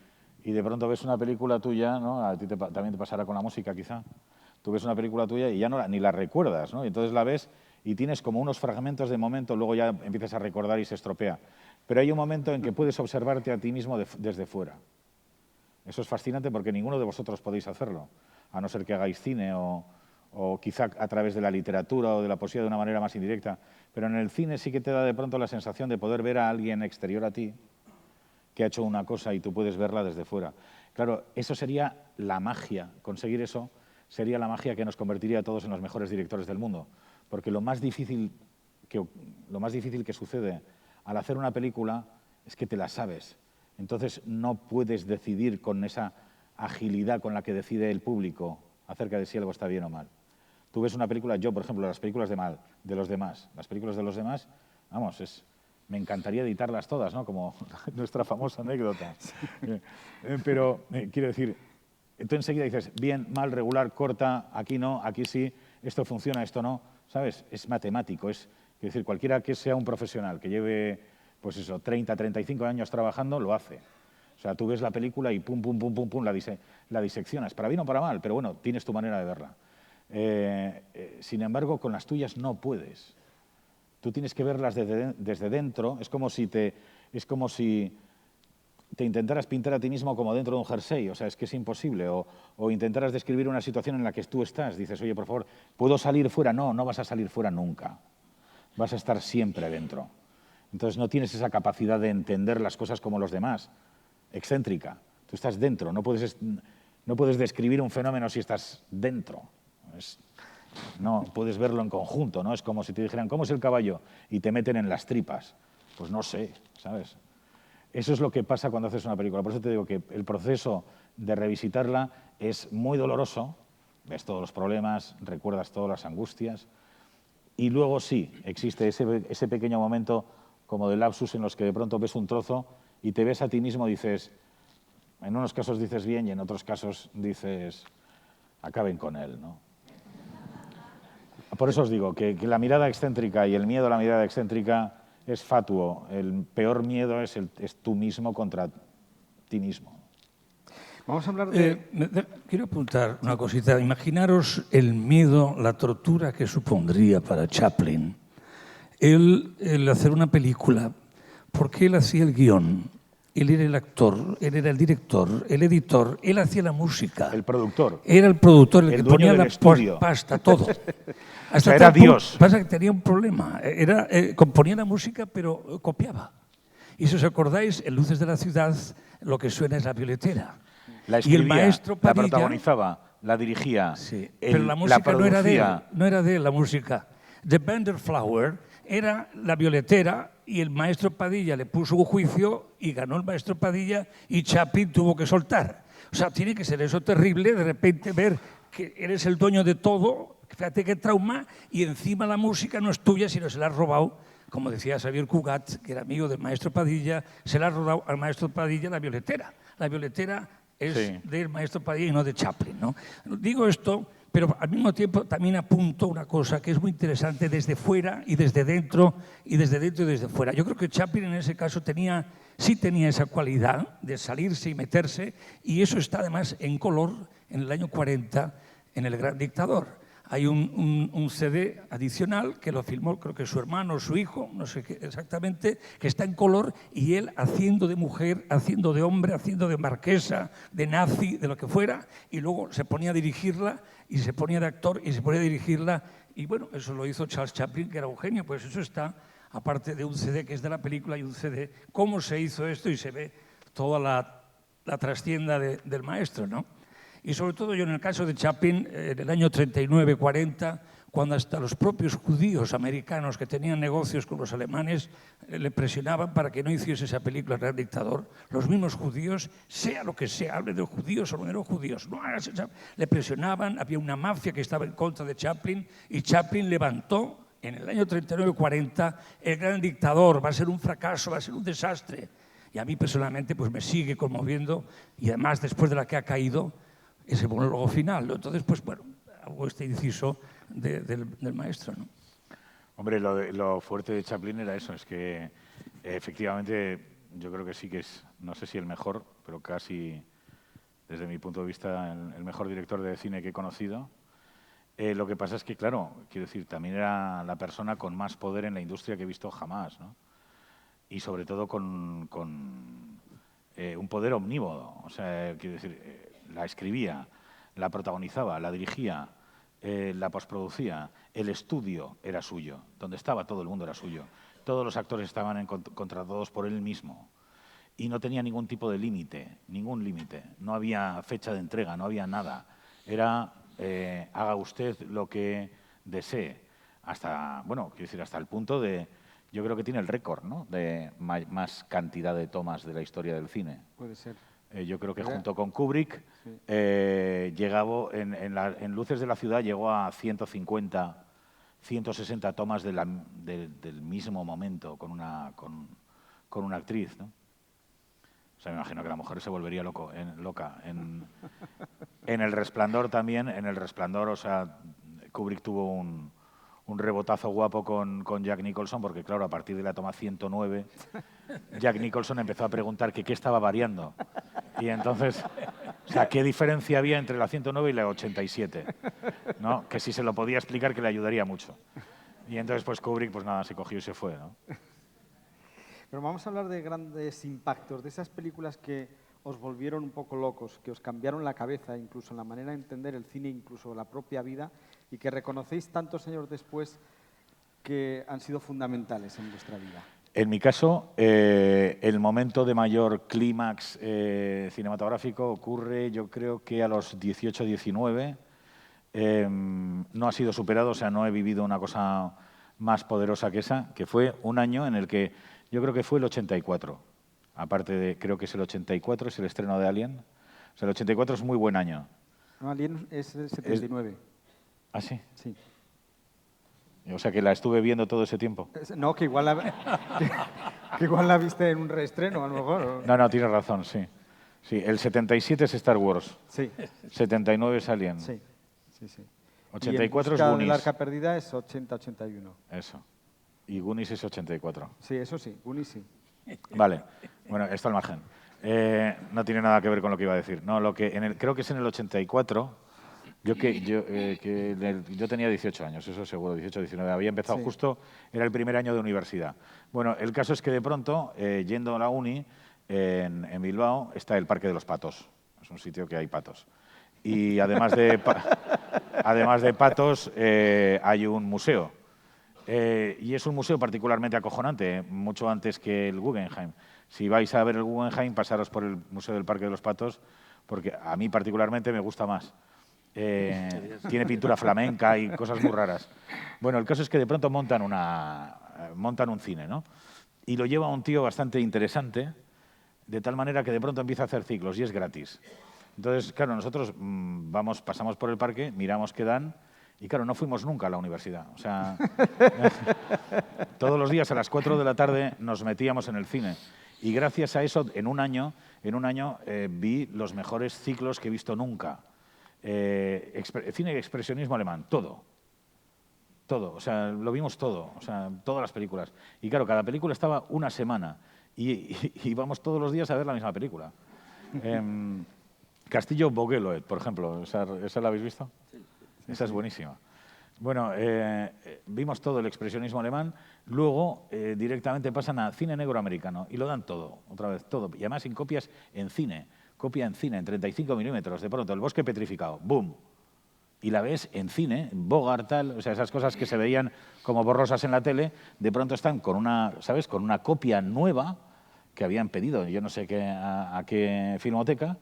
de pronto ves una película tuya, ¿no? A ti también te pasará con la música, quizá. Tú ves una película tuya y ya ni la recuerdas, ¿no? Y entonces la ves y tienes como unos fragmentos de momento, luego ya empiezas a recordar y se estropea. Pero hay un momento en que puedes observarte a ti mismo desde fuera. Eso es fascinante porque ninguno de vosotros podéis hacerlo, a no ser que hagáis cine o quizá a través de la literatura o de la poesía de una manera más indirecta. Pero en el cine sí que te da de pronto la sensación de poder ver a alguien exterior a ti que ha hecho una cosa y tú puedes verla desde fuera. Claro, eso sería la magia. Conseguir eso sería la magia que nos convertiría a todos en los mejores directores del mundo. Porque lo más difícil que sucede al hacer una película es que te la sabes. Entonces no puedes decidir con esa agilidad con la que decide el público acerca de si algo está bien o mal. Tú ves una película, yo por ejemplo, las películas de los demás, vamos, me encantaría editarlas todas, ¿no? Como nuestra famosa anécdota. Pero quiero decir, tú enseguida dices, bien, mal, regular, corta, aquí no, aquí sí, esto funciona, esto no, ¿sabes? Es matemático, quiero decir, cualquiera que sea un profesional que lleve, pues eso, 30, 35 años trabajando, lo hace. O sea, tú ves la película y pum, pum, pum, pum, pum, la diseccionas, para bien o para mal, pero bueno, tienes tu manera de verla. Sin embargo, con las tuyas no puedes. Tú tienes que verlas desde dentro, es como si te intentaras pintar a ti mismo como dentro de un jersey, o sea, es que es imposible, o intentaras describir una situación en la que tú estás, dices, oye, por favor, ¿puedo salir fuera? No, no vas a salir fuera nunca, vas a estar siempre dentro. Entonces no tienes esa capacidad de entender las cosas como los demás. Excéntrica. Tú estás dentro, no puedes describir un fenómeno si estás dentro. No puedes verlo en conjunto, ¿no? Es como si te dijeran, ¿cómo es el caballo? Y te meten en las tripas. Pues no sé, ¿sabes? Eso es lo que pasa cuando haces una película. Por eso te digo que el proceso de revisitarla es muy doloroso. Ves todos los problemas, recuerdas todas las angustias. Y luego sí, existe ese pequeño momento como de lapsus en los que de pronto ves un trozo y te ves a ti mismo y dices, en unos casos dices bien y en otros casos dices, acaben con él, ¿no? Por eso os digo que la mirada excéntrica y el miedo a la mirada excéntrica es fatuo. El peor miedo es tú mismo contra ti mismo. Vamos a hablar de... Quiero apuntar una cosita. Imaginaros el miedo, la tortura que supondría para Chaplin el hacer una película, porque él hacía el guión, él era el actor, él era el director, el editor, él hacía la música. El productor. Era el productor, el que dueño ponía del la estudio. pasta, todo. O sea, era Dios. Pasa que tenía un problema. Componía la música, pero copiaba. Y si os acordáis, en Luces de la Ciudad, lo que suena es la violetera. La escribía, y el maestro Padilla, la protagonizaba, la dirigía. Sí, pero la música no era de él, no era de él la música. The Vanderflower era la violetera y el maestro Padilla le puso un juicio y ganó el maestro Padilla y Chaplin tuvo que soltar. O sea, tiene que ser eso terrible de repente ver que eres el dueño de todo, fíjate qué trauma, y encima la música no es tuya sino se la has robado. Como decía Xavier Cugat, que era amigo del maestro Padilla, se la ha robado al maestro Padilla la violetera. La violetera es del maestro Padilla y no de Chaplin, ¿no? Digo esto, pero al mismo tiempo también apunto una cosa que es muy interesante desde fuera y desde dentro, y desde dentro y desde fuera. Yo creo que Chaplin en ese caso sí tenía esa cualidad de salirse y meterse, y eso está además en color en el año 40 en El Gran Dictador. Hay un CD adicional que lo filmó, creo que su hermano o su hijo, no sé qué exactamente, que está en color y él haciendo de mujer, haciendo de hombre, haciendo de marquesa, de nazi, de lo que fuera, y luego se ponía a dirigirla y se ponía de actor y se ponía a dirigirla. Y bueno, eso lo hizo Charles Chaplin, que era un genio, pues eso está, aparte de un CD que es de la película y un CD, cómo se hizo esto y se ve toda la trastienda del maestro, ¿no? Y sobre todo yo en el caso de Chaplin, en el año 39-40, cuando hasta los propios judíos americanos que tenían negocios con los alemanes le presionaban para que no hiciese esa película El Gran Dictador, los mismos judíos, sea lo que sea, hable de judíos o no judíos, no hagas esa, le presionaban, había una mafia que estaba en contra de Chaplin y Chaplin levantó en el año 39-40 El Gran Dictador, va a ser un fracaso, va a ser un desastre. Y a mí personalmente pues me sigue conmoviendo y además después de la que ha caído, ese monólogo final. Entonces, pues bueno, hago este inciso del maestro, ¿no? Hombre, lo fuerte de Chaplin era eso, es que efectivamente yo creo que sí que es, no sé si el mejor, pero casi, desde mi punto de vista, el mejor director de cine que he conocido. Lo que pasa es que, claro, quiero decir, también era la persona con más poder en la industria que he visto jamás, ¿no? Y sobre todo con un poder omnímodo, o sea, quiero decir, la escribía, la protagonizaba, la dirigía, la postproducía, el estudio era suyo, donde estaba todo el mundo era suyo, todos los actores estaban contratados por él mismo y no tenía ningún tipo de límite, ningún límite, no había fecha de entrega, no había nada, era haga usted lo que desee, hasta, bueno, quiero decir, hasta el punto de, yo creo que tiene el récord, ¿no?, de más cantidad de tomas de la historia del cine. Puede ser. Yo creo que junto con Kubrick, sí. llegaba en Luces de la Ciudad llegó a 150, 160 tomas del mismo momento con una actriz, ¿no? O sea, me imagino que la mujer se volvería loca. En El Resplandor también, en El Resplandor, o sea, Kubrick tuvo un rebotazo guapo con Jack Nicholson, porque claro, a partir de la toma 109, Jack Nicholson empezó a preguntar que qué estaba variando. Y entonces, o sea, ¿qué diferencia había entre la 109 y la 87? ¿No? Que si se lo podía explicar, que le ayudaría mucho. Y entonces, pues Kubrick, pues nada, se cogió y se fue, ¿no? Pero vamos a hablar de grandes impactos, de esas películas que os volvieron un poco locos, que os cambiaron la cabeza, incluso en la manera de entender el cine, incluso la propia vida, y que reconocéis tantos años después que han sido fundamentales en vuestra vida. En mi caso, el momento de mayor clímax cinematográfico ocurre, yo creo que a los 18, 19. No ha sido superado, o sea, no he vivido una cosa más poderosa que esa, que fue un año en el que yo creo que fue el 84. Aparte de, creo que es el 84, es el estreno de Alien. O sea, el 84 es muy buen año. No, Alien es el 79. ¿Ah, sí? Sí. O sea, que la estuve viendo todo ese tiempo. No, que igual que igual la viste en un reestreno, a lo mejor. No, tienes razón, sí. Sí, el 77 es Star Wars. Sí. 79 es Alien. Sí, sí, sí. 84 y es En busca Goonies. del Arca Perdida es 80-81. Eso. Y Goonies es 84. Sí, eso sí, Goonies sí. Vale. Bueno, esto al margen. No tiene nada que ver con lo que iba a decir. No, creo que es en el 84. Yo tenía 18 años, eso seguro, 18, 19. Había empezado Sí. justo, era el primer año de universidad. Bueno, el caso es que de pronto, yendo a la uni, en Bilbao, está el Parque de los Patos. Es un sitio que hay patos. Y además de patos, hay un museo. Y es un museo particularmente acojonante, mucho antes que el Guggenheim. Si vais a ver el Guggenheim, pasaros por el Museo del Parque de los Patos, porque a mí particularmente me gusta más. Tiene pintura flamenca y cosas muy raras. Bueno, el caso es que de pronto montan un cine, ¿no? Y lo lleva un tío bastante interesante, de tal manera que de pronto empieza a hacer ciclos y es gratis. Entonces, claro, nosotros pasamos por el parque, miramos qué dan y, claro, no fuimos nunca a la universidad. O sea, todos los días a las 4 de la tarde nos metíamos en el cine. Y gracias a eso, en un año vi los mejores ciclos que he visto nunca. Cine de expresionismo alemán, todo, o sea, lo vimos todo, o sea, todas las películas. Y claro, cada película estaba una semana y íbamos todos los días a ver la misma película. Castillo Vogeloed, por ejemplo, ¿esa la habéis visto? Sí. Esa es buenísima. Bueno, vimos todo el expresionismo alemán, luego directamente pasan a cine negro americano y lo dan todo, otra vez todo, y además en copias en cine. Copia en cine, en 35 milímetros, de pronto, El bosque petrificado, ¡boom! Y la ves en cine, Bogart, tal, o sea, esas cosas que se veían como borrosas en la tele, de pronto están con una, ¿sabes?, con una copia nueva que habían pedido, yo no sé a qué filmoteca,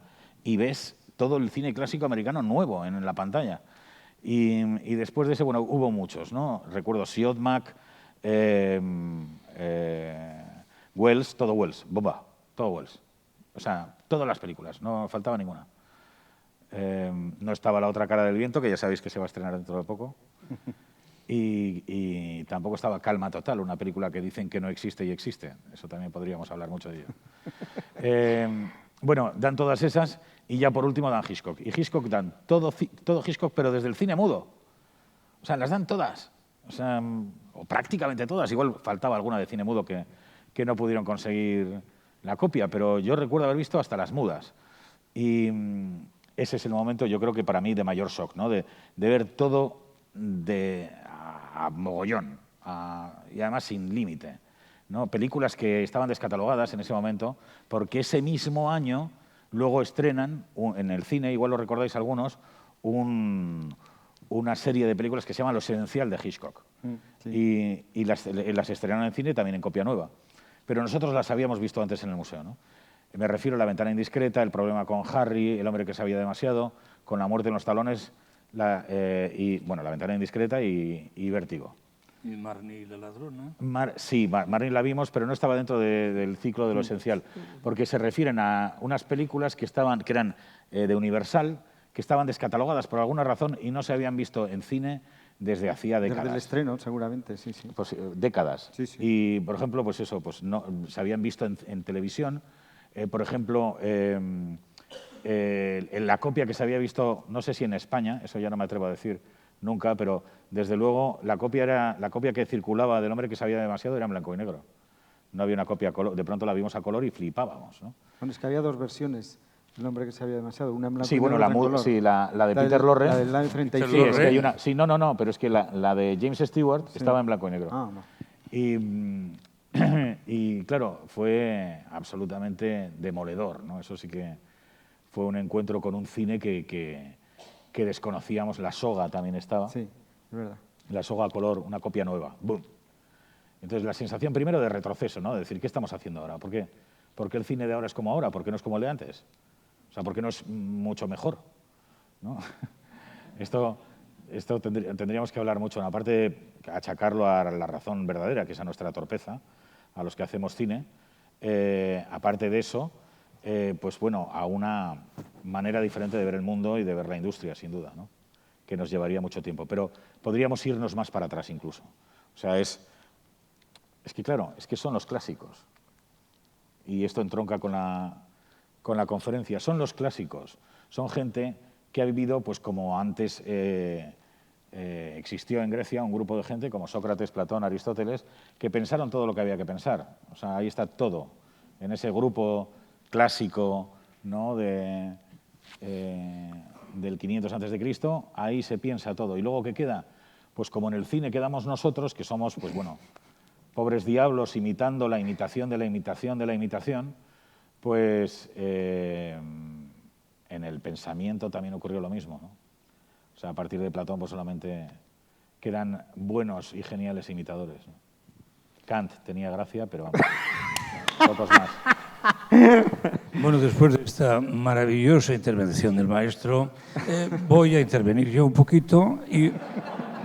y ves todo el cine clásico americano nuevo en la pantalla. Y después de ese, bueno, hubo muchos, ¿no? Recuerdo Siodmak, Wells, todo Wells, Boba, todo Wells. O sea, todas las películas, no faltaba ninguna. No estaba La otra cara del viento, que ya sabéis que se va a estrenar dentro de poco. Y tampoco estaba Calma total, una película que dicen que no existe y existe. Eso también podríamos hablar mucho de ello. Bueno, dan todas esas y ya por último dan Hitchcock. Y Hitchcock dan todo Hitchcock, pero desde el cine mudo. O sea, las dan todas. O sea, o prácticamente todas. Igual faltaba alguna de cine mudo que no pudieron conseguir la copia, pero yo recuerdo haber visto hasta las mudas. Y ese es el momento, yo creo que para mí, de mayor shock, ¿no? De ver todo a mogollón, y además sin límite, ¿no? Películas que estaban descatalogadas en ese momento, porque ese mismo año luego estrenan en el cine, igual lo recordáis algunos, una serie de películas que se llama Lo esencial de Hitchcock. Sí. Y las estrenaron en cine también en copia nueva. Pero nosotros las habíamos visto antes en el museo, ¿no? Me refiero a La ventana indiscreta, El problema con Harry, El hombre que sabía demasiado, Con la muerte en los talones, La ventana indiscreta y Vértigo. ¿Y Marnie la ladrona? Sí, Marnie la vimos, pero no estaba dentro del ciclo de Lo esencial, porque se refieren a unas películas que eran de Universal, que estaban descatalogadas por alguna razón y no se habían visto en cine desde hacía décadas. Desde el estreno, seguramente, sí. Pues, décadas. Sí. Y, por ejemplo, pues eso, pues no, se habían visto en televisión. Por ejemplo, en la copia que se había visto, no sé si en España, eso ya no me atrevo a decir nunca, pero desde luego la copia que circulaba del hombre que sabía demasiado era en blanco y negro. No había una copia a color. De pronto la vimos a color y flipábamos, ¿no? Bueno, es que había dos versiones. El hombre que sabía demasiado, una en blanco sí, y bueno, negro, otra en color. sí, la de Peter Lorre. La del año 35. Sí, es que hay una, sí, no, pero es que la de James Stewart estaba en blanco y negro. Ah, no. Y claro, fue absolutamente demoledor, ¿no? Eso sí que fue un encuentro con un cine que desconocíamos. La soga también estaba. Sí, es verdad. La soga a color, una copia nueva. ¡Bum! Entonces, la sensación primero de retroceso, ¿no? De decir, ¿qué estamos haciendo ahora? ¿Por qué? ¿Por qué el cine de ahora es como ahora? ¿Por qué no es como el de antes? O sea, ¿por qué no es mucho mejor? ¿No? Esto tendríamos que hablar mucho, ¿no? Aparte de achacarlo a la razón verdadera, que es a nuestra torpeza, a los que hacemos cine. Aparte de eso, pues bueno, a una manera diferente de ver el mundo y de ver la industria, sin duda, ¿no? Que nos llevaría mucho tiempo. Pero podríamos irnos más para atrás incluso. O sea, es que claro, es que son los clásicos. Y esto entronca con la conferencia. Son los clásicos. Son gente que ha vivido, pues como antes existió en Grecia, un grupo de gente como Sócrates, Platón, Aristóteles, que pensaron todo lo que había que pensar. O sea, ahí está todo. En ese grupo clásico, ¿no? Del 500 a.C., ahí se piensa todo. ¿Y luego qué queda? Pues como en el cine quedamos nosotros, que somos, pues bueno, pobres diablos imitando la imitación de la imitación de la imitación, pues en el pensamiento también ocurrió lo mismo, ¿no? O sea, a partir de Platón pues solamente quedan buenos y geniales imitadores, ¿no? Kant tenía gracia, pero vamos, pocos más. Bueno, después de esta maravillosa intervención del maestro, voy a intervenir yo un poquito y...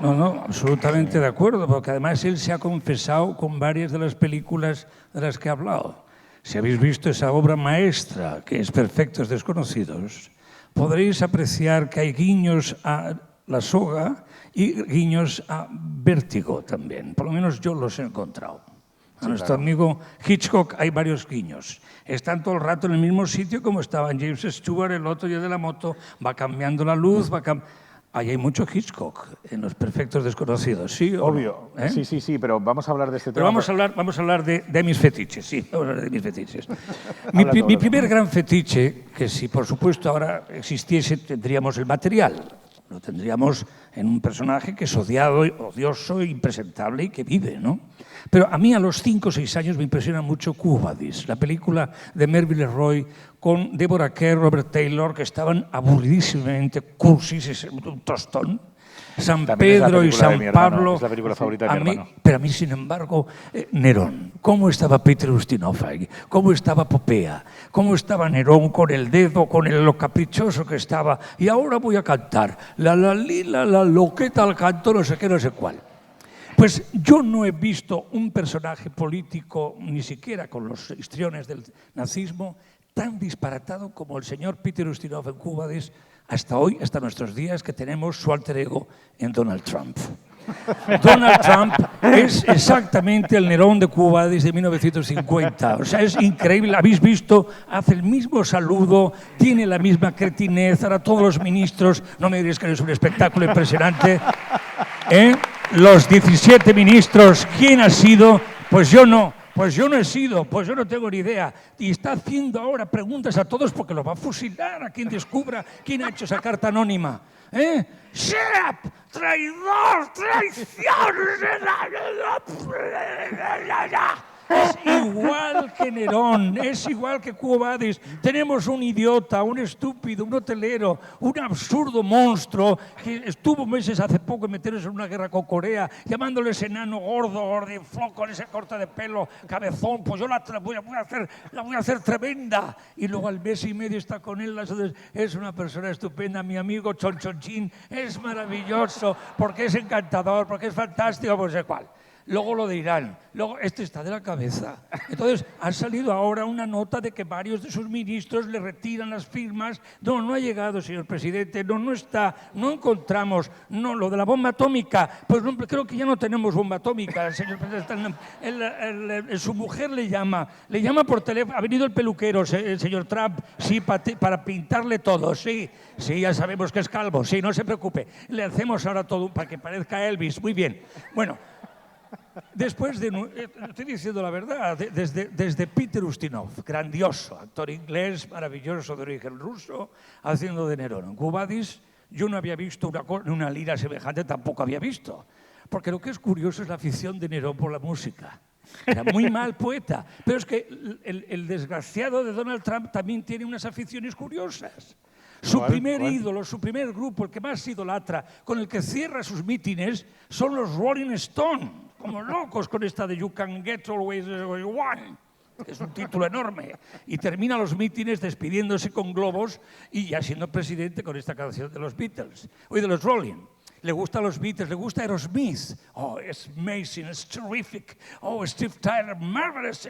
No, absolutamente de acuerdo, porque además él se ha confesado con varias de las películas de las que ha hablado. Si habéis visto esa obra maestra, que es Perfectos Desconocidos, podréis apreciar que hay guiños a La Soga y guiños a Vértigo también. Por lo menos yo los he encontrado. A nuestro amigo Hitchcock hay varios guiños. Están todo el rato en el mismo sitio como estaba James Stewart, el otro día de la moto, va cambiando la luz, Ahí hay mucho Hitchcock en Los Perfectos Desconocidos, ¿sí? Obvio, no? Sí, pero vamos a hablar de este tema. Pero vamos a hablar de mis fetiches, sí, vamos a hablar de mis fetiches. Mi primer gran fetiche, que si por supuesto ahora existiese, tendríamos el material. Lo tendríamos en un personaje que es odiado, odioso, impresentable y que vive, ¿no? Pero a mí a los 5 o 6 años me impresiona mucho Quo Vadis, la película de Melville Roy con Deborah Kerr, Robert Taylor, que estaban aburridísimamente cursis, es un tostón. San Pedro y San Pablo. Es la película favorita de mi hermano. Pero a mí, sin embargo, Nerón. ¿Cómo estaba Peter Ustinov ahí? ¿Cómo estaba Popea? ¿Cómo estaba Nerón con el dedo, con lo caprichoso que estaba? Y ahora voy a cantar. La loqueta al canto, no sé qué, no sé cuál. Pues yo no he visto un personaje político, ni siquiera con los histriones del nazismo, tan disparatado como el señor Peter Ustinov en Quo Vadis hasta hoy, hasta nuestros días, que tenemos su alter ego en Donald Trump. Donald Trump es exactamente el Nerón de Quo Vadis de 1950. O sea, es increíble. ¿Habéis visto? Hace el mismo saludo, tiene la misma cretinez. Ahora todos los ministros, no me diréis que es un espectáculo impresionante. Los 17 ministros, ¿quién ha sido? Pues yo no. Pues yo no he sido, pues yo no tengo ni idea. Y está haciendo ahora preguntas a todos porque lo va a fusilar a quien descubra quién ha hecho esa carta anónima. ¡Shut up! ¡Traidor! ¡Traición! Es igual que Nerón, es igual que Quo Vadis. Tenemos un idiota, un estúpido, un hotelero, un absurdo monstruo que estuvo meses hace poco en meterse en una guerra con Corea, llamándoles enano, gordo, gordinflón, con ese corte de pelo, cabezón. Pues yo la voy a hacer tremenda. Y luego al mes y medio está con él. Es una persona estupenda, mi amigo Chonchonchín. Es maravilloso, porque es encantador, porque es fantástico, pues sé cuál. Luego lo dirán. Luego, este está de la cabeza. Entonces, ha salido ahora una nota de que varios de sus ministros le retiran las firmas. No ha llegado, señor presidente. No está. No encontramos. No, lo de la bomba atómica. Pues no, creo que ya no tenemos bomba atómica, señor presidente. Su mujer le llama por teléfono. Ha venido el peluquero, el señor Trump, sí, para pintarle todo. Sí, ya sabemos que es calvo. Sí, no se preocupe. Le hacemos ahora todo para que parezca Elvis. Muy bien. Bueno. Después estoy diciendo la verdad, desde Peter Ustinov, grandioso, actor inglés, maravilloso de origen ruso, haciendo de Nerón. En Quo Vadis yo no había visto una lira semejante, tampoco había visto. Porque lo que es curioso es la afición de Nerón por la música. Era muy mal poeta, pero es que el desgraciado de Donald Trump también tiene unas aficiones curiosas. Su primer ídolo, su primer grupo, el que más idolatra, con el que cierra sus mítines, son los Rolling Stones. como locos con esta de You Can Get Always What You Want. Es un título enorme. Y termina los mítines despidiéndose con globos y ya siendo presidente con esta canción de los Beatles. Oye, de los Rolling. Le gustan los Beatles, le gusta Aerosmith. Oh, it's amazing, it's terrific. Oh, Steve Tyler, marvelous.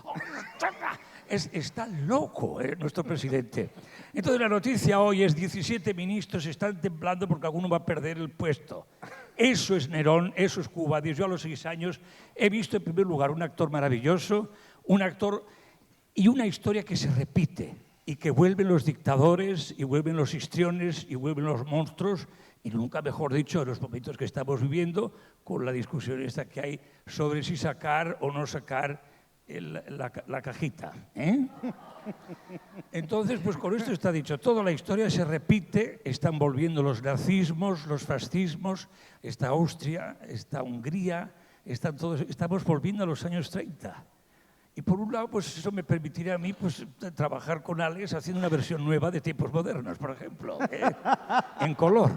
Oh, está loco, nuestro presidente. Entonces la noticia hoy es 17 ministros están temblando porque alguno va a perder el puesto. Eso es Nerón, eso es Cuba. Yo a los 6 años he visto en primer lugar un actor maravilloso, un actor y una historia que se repite y que vuelven los dictadores y vuelven los histriones y vuelven los monstruos y nunca mejor dicho en los momentos que estamos viviendo con la discusión esta que hay sobre si sacar o no sacar la cajita. Entonces, pues con esto está dicho, toda la historia se repite, están volviendo los nazismos, los fascismos, está Austria, está Hungría, estamos volviendo a los años 30. Y por un lado, pues eso me permitiría a mí pues, trabajar con Alex haciendo una versión nueva de tiempos modernos, por ejemplo, en color.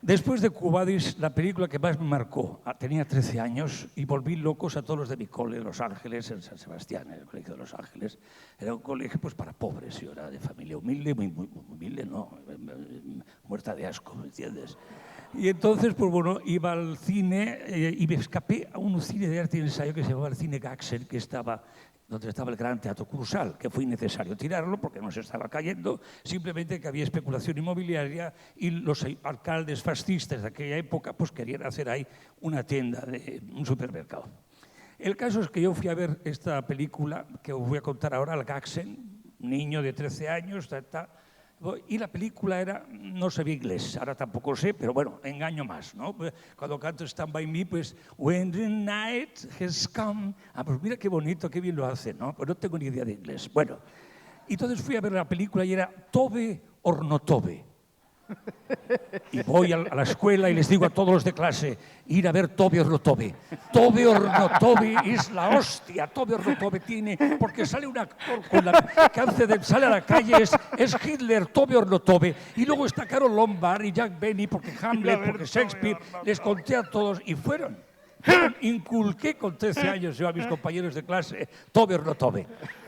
Después de Cubadis, la película que más me marcó, tenía 13 años y volví locos a todos los de mi cole en Los Ángeles, en San Sebastián, en el colegio de Los Ángeles. Era un colegio pues, para pobres, yo era de familia humilde, muy humilde, no, muerta de asco, ¿me entiendes? Y entonces, pues bueno, iba al cine y me escapé a un cine de arte y ensayo que se llamaba el Cine Gaxen, que estaba donde estaba el Gran Teatro Cursal, que fue innecesario tirarlo porque no se estaba cayendo, simplemente que había especulación inmobiliaria y los alcaldes fascistas de aquella época pues querían hacer ahí una tienda, un supermercado. El caso es que yo fui a ver esta película que os voy a contar ahora, el Gaxen, niño de 13 años, y la película era, no sabía inglés, ahora tampoco sé, pero bueno, engaño más, ¿no? Cuando canto Stand By Me, pues, When the night has come, pues mira qué bonito, qué bien lo hace, ¿no? Pues no tengo ni idea de inglés. Bueno, entonces fui a ver la película y era Tobe or no Tobe. Y voy a la escuela y les digo a todos los de clase, ir a ver Tobe or no Tobe. Tobe or no Tobe es la hostia. Tobe or no Tobe tiene, porque sale un actor con que hace sale a la calle, es Hitler, Tobe or no Tobe. Y luego está Carol Lombard y Jack Benny, porque Hamlet, porque Shakespeare. Les conté a todos y fueron. Inculqué con 13 años yo a mis compañeros de clase, Tobe or no Tobe.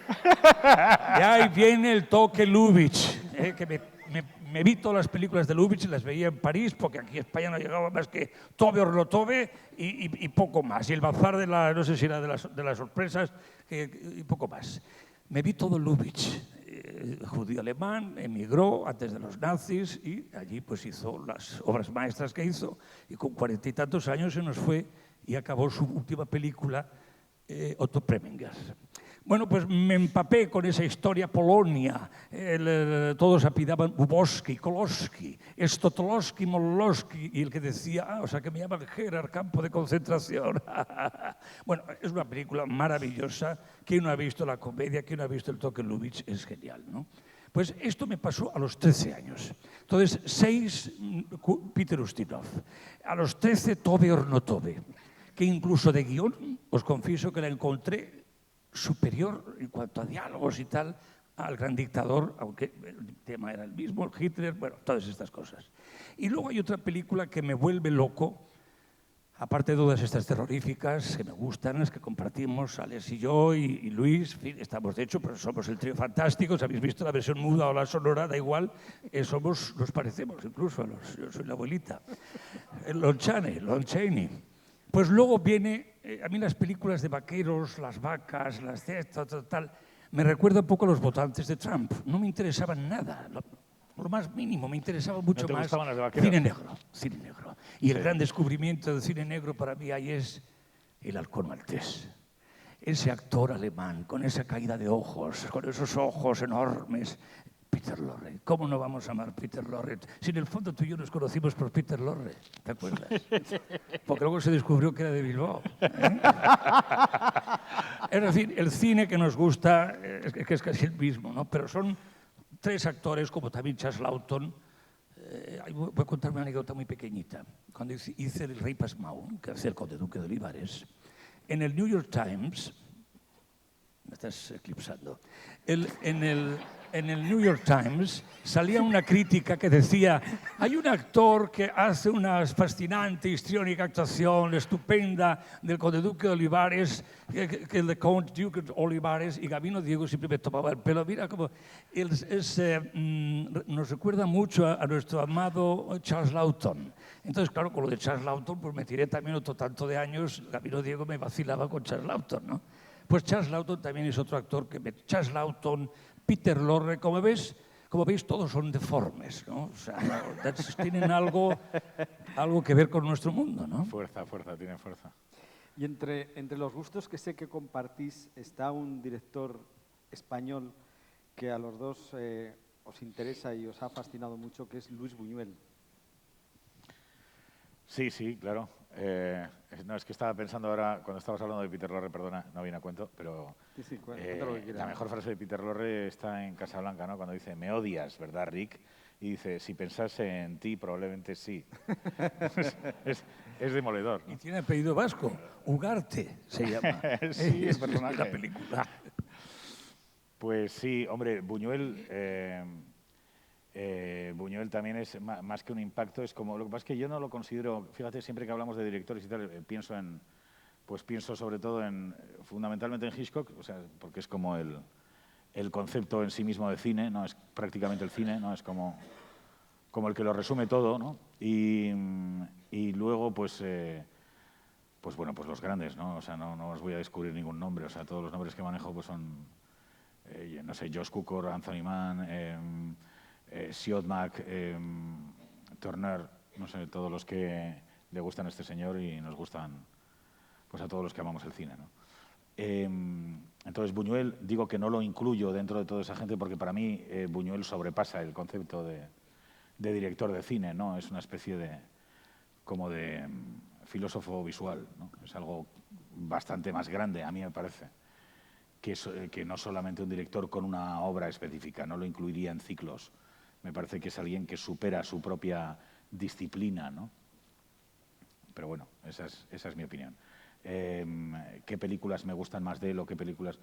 Y ahí viene el toque Lubitsch, que me vi todas las películas de Lubitsch, las veía en París, porque aquí en España no llegaba más que Tobe or no Tobe y poco más. Y el bazar no sé si era de las sorpresas, y poco más. Me vi todo Lubitsch, judío alemán, emigró antes de los nazis y allí pues hizo las obras maestras que hizo. Y con 40 y tantos años se nos fue y acabó su última película, Otto Preminger. Bueno, pues me empapé con esa historia Polonia. Todos apidaban Bubowski, Kolowski, Stotolowski, Molowski, y el que decía, o sea, que me llaman Gerard, campo de concentración. Bueno, es una película maravillosa. Quien no ha visto la comedia, quien no ha visto el toque Lubitsch, es genial, ¿no? Pues esto me pasó a los 13 años. Entonces, 6, Peter Ustinov. A los 13, Tobe or no Tobe. Que incluso de guión, os confieso que la encontré superior en cuanto a diálogos y tal al Gran Dictador, aunque el tema era el mismo, Hitler, bueno, todas estas cosas. Y luego hay otra película que me vuelve loco, aparte de todas estas terroríficas que me gustan, las que compartimos, Alex y yo y Luis, en fin, estamos de hecho, pero somos el trío fantástico, si habéis visto la versión muda o la sonora, da igual, nos parecemos incluso, yo soy la abuelita, Lon Chaney. Pues luego viene, a mí las películas de vaqueros, las vacas, las de tal, me recuerda un poco a los votantes de Trump. No me interesaban nada, lo más mínimo, me interesaba mucho más cine negro. Y el gran descubrimiento del cine negro para mí ahí es El halcón maltés. Ese actor alemán, con esa caída de ojos, con esos ojos enormes, Peter Lorre. ¿Cómo no vamos a amar a Peter Lorre? Si en el fondo tú y yo nos conocimos por Peter Lorre, ¿te acuerdas? Porque luego se descubrió que era de Bilbao. Es decir, el cine que nos gusta es casi el mismo, ¿no? Pero son 3 actores, como también Charles Laughton. Voy a contar una anécdota muy pequeñita. Cuando hice El Rey Pasmao, que es el Conde Duque de Olivares, en el New York Times, me estás eclipsando, en en el New York Times salía una crítica que decía: hay un actor que hace una fascinante, histriónica actuación estupenda del conde duque de Olivares, que el de Count Duke de Olivares, y Gabino Diego siempre me tomaba el pelo. Mira como nos recuerda mucho a nuestro amado Charles Laughton. Entonces, claro, con lo de Charles Laughton, pues me tiré también otro tanto de años. Gabino Diego me vacilaba con Charles Laughton, ¿no? Pues Charles Laughton también es otro actor que Charles Laughton, Peter Lorre, como veis, todos son deformes, ¿no? O sea, tienen algo que ver con nuestro mundo, ¿no? Fuerza, tienen fuerza. Y entre los gustos que sé que compartís está un director español que a los dos os interesa y os ha fascinado mucho, que es Luis Buñuel. Sí, claro. No, es que estaba pensando ahora, cuando estabas hablando de Peter Lorre, perdona, no viene a cuento, pero Sí, cuenta lo que quieras. la mejor frase de Peter Lorre está en Casablanca, ¿no? Cuando dice: me odias, ¿verdad, Rick? Y dice: si pensase en ti, probablemente sí. es demoledor, ¿no? Y tiene apellido vasco, Ugarte se llama. Sí, el personaje. La película. Pues sí, hombre, Buñuel también es más que un impacto, es como, lo que pasa es que yo no lo considero, fíjate, siempre que hablamos de directores y tal, pienso sobre todo fundamentalmente en Hitchcock, o sea, porque es como el concepto en sí mismo de cine, no es prácticamente el cine, no es como el que lo resume todo, ¿no? Y luego, pues bueno, pues los grandes, ¿no? O sea, no os voy a descubrir ningún nombre, o sea, todos los nombres que manejo pues son, no sé, Josh Cukor, Anthony Mann, Siodmak, Turner, no sé, todos los que le gustan a este señor y nos gustan pues a todos los que amamos el cine, ¿no? Entonces Buñuel, digo que no lo incluyo dentro de toda esa gente porque para mí Buñuel sobrepasa el concepto de director de cine, ¿no? Es una especie de filósofo visual, ¿no? Es algo bastante más grande, a mí me parece, que no solamente un director con una obra específica, no lo incluiría en ciclos. Me parece que es alguien que supera su propia disciplina, ¿no? Pero bueno, esa es mi opinión. ¿Qué películas me gustan más de él o qué películas?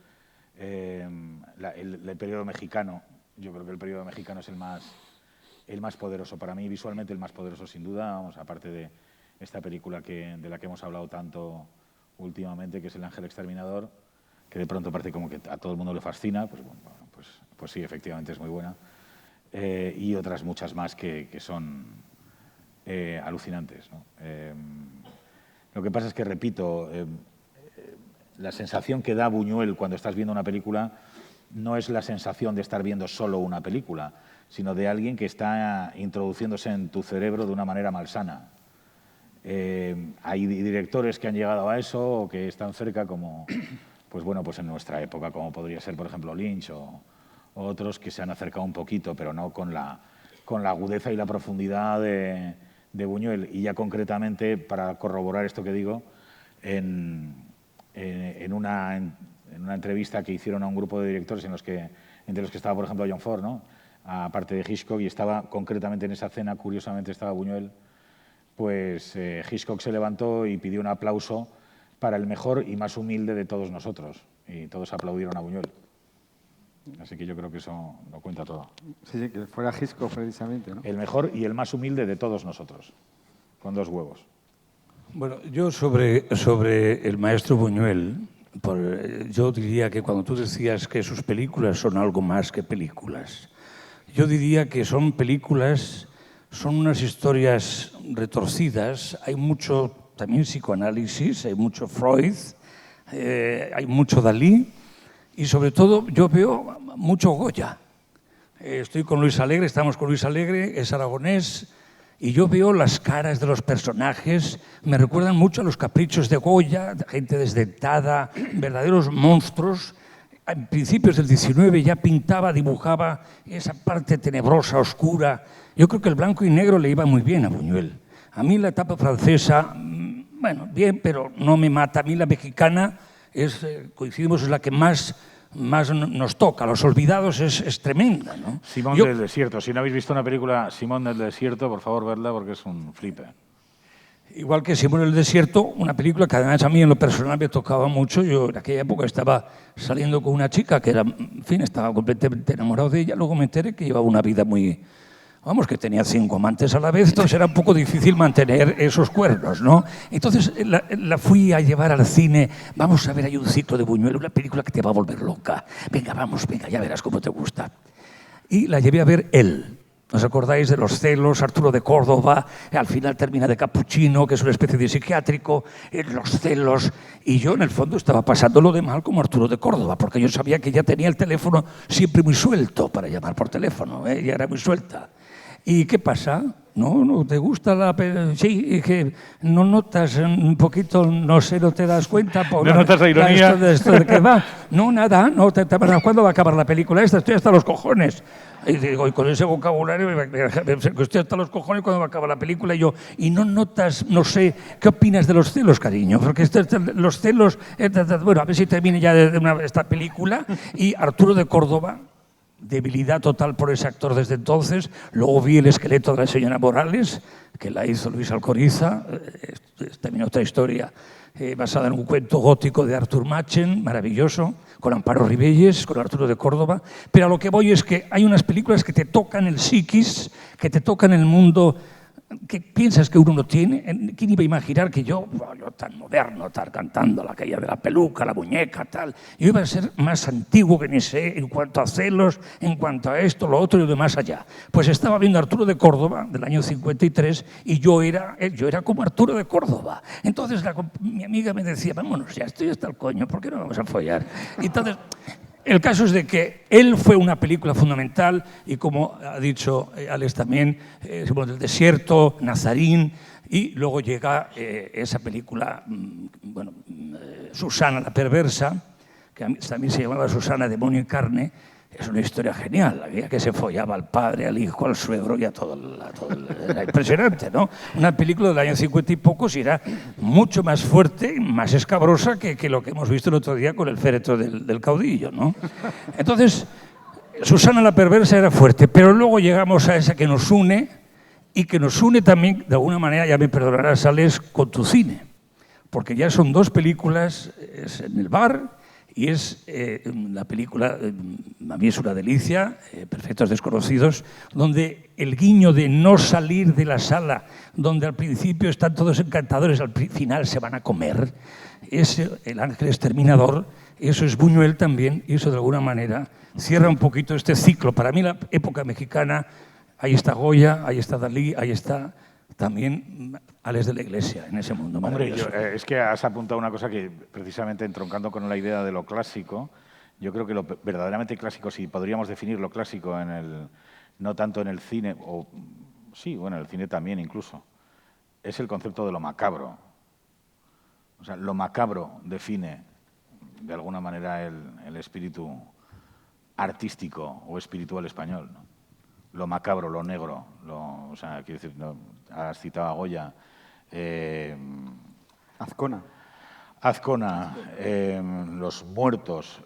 El periodo mexicano, yo creo que el periodo mexicano es el más poderoso para mí, visualmente el más poderoso sin duda, vamos, aparte de esta película de la que hemos hablado tanto últimamente, que es El Ángel Exterminador, que de pronto parece como que a todo el mundo le fascina, pues sí, efectivamente es muy buena. Y otras muchas más que son alucinantes, ¿no? Lo que pasa es que, repito, la sensación que da Buñuel cuando estás viendo una película no es la sensación de estar viendo solo una película, sino de alguien que está introduciéndose en tu cerebro de una manera malsana. Hay directores que han llegado a eso o que están cerca, como pues en nuestra época, como podría ser, por ejemplo, Lynch o otros que se han acercado un poquito, pero no con la agudeza y la profundidad de Buñuel. Y ya concretamente, para corroborar esto que digo, en una entrevista que hicieron a un grupo de directores entre los que estaba, por ejemplo, John Ford, ¿no? Aparte de Hitchcock, y estaba concretamente en esa cena, curiosamente estaba Buñuel, pues Hitchcock se levantó y pidió un aplauso para el mejor y más humilde de todos nosotros, y todos aplaudieron a Buñuel. Así que yo creo que eso lo cuenta todo. Sí, que fuera Hitchcock precisamente, ¿no? El mejor y el más humilde de todos nosotros, con 2 huevos. Bueno, yo sobre el maestro Buñuel, yo diría que cuando tú decías que sus películas son algo más que películas, yo diría que son películas, son unas historias retorcidas, hay mucho también psicoanálisis, hay mucho Freud, hay mucho Dalí, y sobre todo yo veo mucho Goya. Estoy con Luis Alegre, estamos con Luis Alegre, es aragonés, y yo veo las caras de los personajes, me recuerdan mucho a los caprichos de Goya, gente desdentada, verdaderos monstruos. A principios del 19 ya dibujaba esa parte tenebrosa, oscura. Yo creo que el blanco y negro le iba muy bien a Buñuel. A mí la etapa francesa, bueno, bien, pero no me mata. A mí la mexicana, coincidimos, es la que más nos toca. Los Olvidados es tremenda, ¿no? Simón del Desierto. Si no habéis visto una película Simón del Desierto, por favor, verla porque es un flipe. Igual que Simón en el desierto, una película que además a mí en lo personal me tocaba mucho. Yo en aquella época estaba saliendo con una chica que era, en fin, estaba completamente enamorado de ella. Luego me enteré que llevaba una vida muy... Vamos, que tenía 5 amantes a la vez, entonces era un poco difícil mantener esos cuernos, ¿no? Entonces la fui a llevar al cine. Vamos a ver, hay un ciclo de Buñuel, una película que te va a volver loca. Venga, vamos, venga, ya verás cómo te gusta. Y la llevé a ver Él. ¿Os acordáis de Los celos, Arturo de Córdoba? Al final termina de capuchino, que es una especie de psiquiátrico, Los celos. Y yo, en el fondo, estaba pasándolo de mal como Arturo de Córdoba, porque yo sabía que ella tenía el teléfono siempre muy suelto para llamar por teléfono, ¿eh? Ella era muy suelta. ¿Y qué pasa? ¿No te gusta la... Sí, que no notas un poquito, no sé, no te das cuenta. Por ¿No notas la ironía? Esto de que va. No, nada, no, ¿cuándo va a acabar la película esta? Estoy hasta los cojones. Y digo, y con ese vocabulario, estoy hasta los cojones cuando va a acabar la película. Y no notas, no sé, ¿qué opinas de los celos, cariño? Porque los celos... Bueno, a ver si termine ya esta película. Y Arturo de Córdoba... Debilidad total por ese actor desde entonces. Luego vi El esqueleto de la señora Morales, que la hizo Luis Alcoriza. Es también otra historia basada en un cuento gótico de Arthur Machen, maravilloso, con Amparo Ribelles, con Arturo de Córdoba. Pero a lo que voy es que hay unas películas que te tocan el psiquis, que te tocan el mundo que piensas que uno no tiene. ¿Quién iba a imaginar que yo tan moderno, estar cantando aquella de la peluca, la muñeca, tal? Yo iba a ser más antiguo que ni sé en cuanto a celos, en cuanto a esto, lo otro y lo de más allá. Pues estaba viendo Arturo de Córdoba, del año 53, y yo era como Arturo de Córdoba. Entonces mi amiga me decía, vámonos, ya estoy hasta el coño, ¿por qué no vamos a follar? Y entonces... El caso es de que Él fue una película fundamental y, como ha dicho Alex también, Simón del desierto, Nazarín, y luego llega esa película, Susana la perversa, que también se llamaba Susana, demonio y carne. Es una historia genial, aquella que se follaba al padre, al hijo, al suegro y a todo. Era impresionante, ¿no? Una película del año 50 y pocos y era mucho más fuerte, más escabrosa que lo que hemos visto el otro día con el féretro del caudillo, ¿no? Entonces, Susana la perversa era fuerte, pero luego llegamos a esa que nos une y que nos une también, de alguna manera, ya me perdonarás, Alex, con tu cine. Porque ya son 2 películas, es En el bar... Y es la película, a mí es una delicia, Perfectos desconocidos, donde el guiño de no salir de la sala, donde al principio están todos encantadores, al final se van a comer, es El ángel exterminador, eso es Buñuel también, y eso de alguna manera cierra un poquito este ciclo. Para mí la época mexicana, ahí está Goya, ahí está Dalí, ahí está... También Alex de la Iglesia en ese mundo maravilloso. Hombre, es que has apuntado una cosa que, precisamente entroncando con la idea de lo clásico, yo creo que lo verdaderamente clásico, si podríamos definir lo clásico no tanto en el cine, en el cine también incluso, es el concepto de lo macabro. O sea, lo macabro define de alguna manera el espíritu artístico o espiritual español, ¿no? Lo macabro, lo negro, o sea, quiero decir, has citado a Goya. Azcona, los muertos,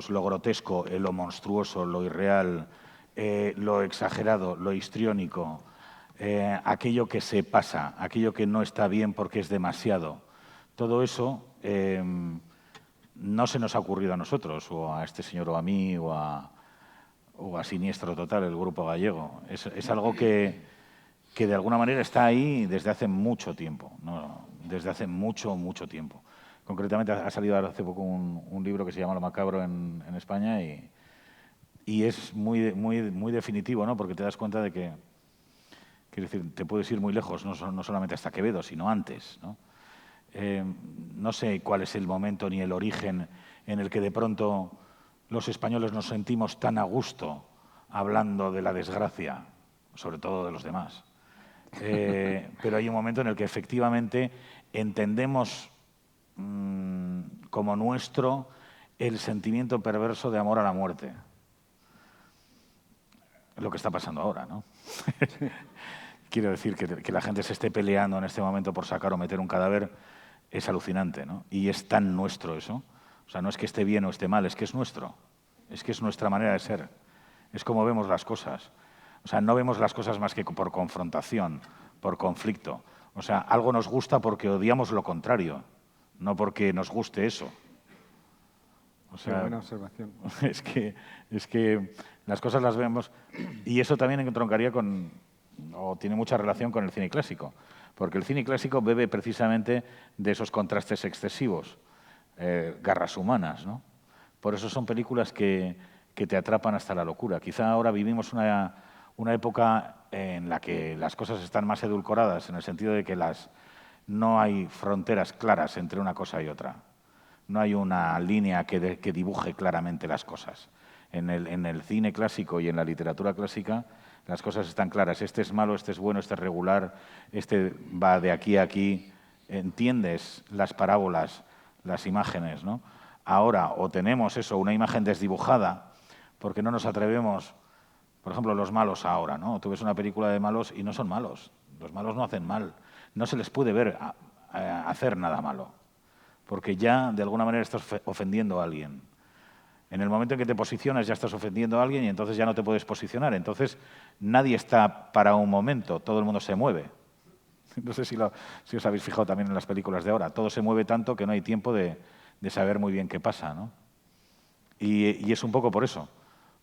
lo grotesco, lo monstruoso, lo irreal, lo exagerado, lo histriónico, aquello que se pasa, aquello que no está bien porque es demasiado. Todo eso no se nos ha ocurrido a nosotros, o a este señor o a mí, o a Siniestro Total, el grupo gallego. Es algo que de alguna manera está ahí desde hace mucho tiempo, ¿no? Desde hace mucho, mucho tiempo. Concretamente ha salido hace poco un libro que se llama Lo macabro en España y es muy, muy, muy definitivo, ¿no? Porque te das cuenta de que, quiero decir, te puedes ir muy lejos, no solamente hasta Quevedo, sino antes, ¿no? No sé cuál es el momento ni el origen en el que de pronto los españoles nos sentimos tan a gusto hablando de la desgracia, sobre todo de los demás. Pero hay un momento en el que efectivamente entendemos como nuestro el sentimiento perverso de amor a la muerte. Lo que está pasando ahora, ¿no? Quiero decir que la gente se esté peleando en este momento por sacar o meter un cadáver es alucinante, ¿no? Y es tan nuestro eso. O sea, no es que esté bien o esté mal, es que es nuestro. Es que es nuestra manera de ser. Es como vemos las cosas. O sea, no vemos las cosas más que por confrontación, por conflicto. O sea, algo nos gusta porque odiamos lo contrario, no porque nos guste eso. O sea, qué buena observación. Es que las cosas las vemos, y eso también entroncaría o tiene mucha relación con el cine clásico, porque el cine clásico bebe precisamente de esos contrastes excesivos, garras humanas, ¿no? Por eso son películas que te atrapan hasta la locura. Quizá ahora vivimos una época en la que las cosas están más edulcoradas, en el sentido de que no hay fronteras claras entre una cosa y otra. No hay una línea que dibuje claramente las cosas. En el cine clásico y en la literatura clásica las cosas están claras. Este es malo, este es bueno, este es regular, este va de aquí a aquí. Entiendes las parábolas, las imágenes, ¿no? Ahora, o tenemos eso, una imagen desdibujada, porque no nos atrevemos, por ejemplo, los malos ahora, ¿no? Tú ves una película de malos y no son malos. Los malos no hacen mal. No se les puede ver hacer nada malo, porque ya de alguna manera estás ofendiendo a alguien. En el momento en que te posicionas ya estás ofendiendo a alguien y entonces ya no te puedes posicionar. Entonces nadie está para un momento, todo el mundo se mueve. No sé si os habéis fijado también en las películas de ahora. Todo se mueve tanto que no hay tiempo de saber muy bien qué pasa, ¿no? Y es un poco por eso,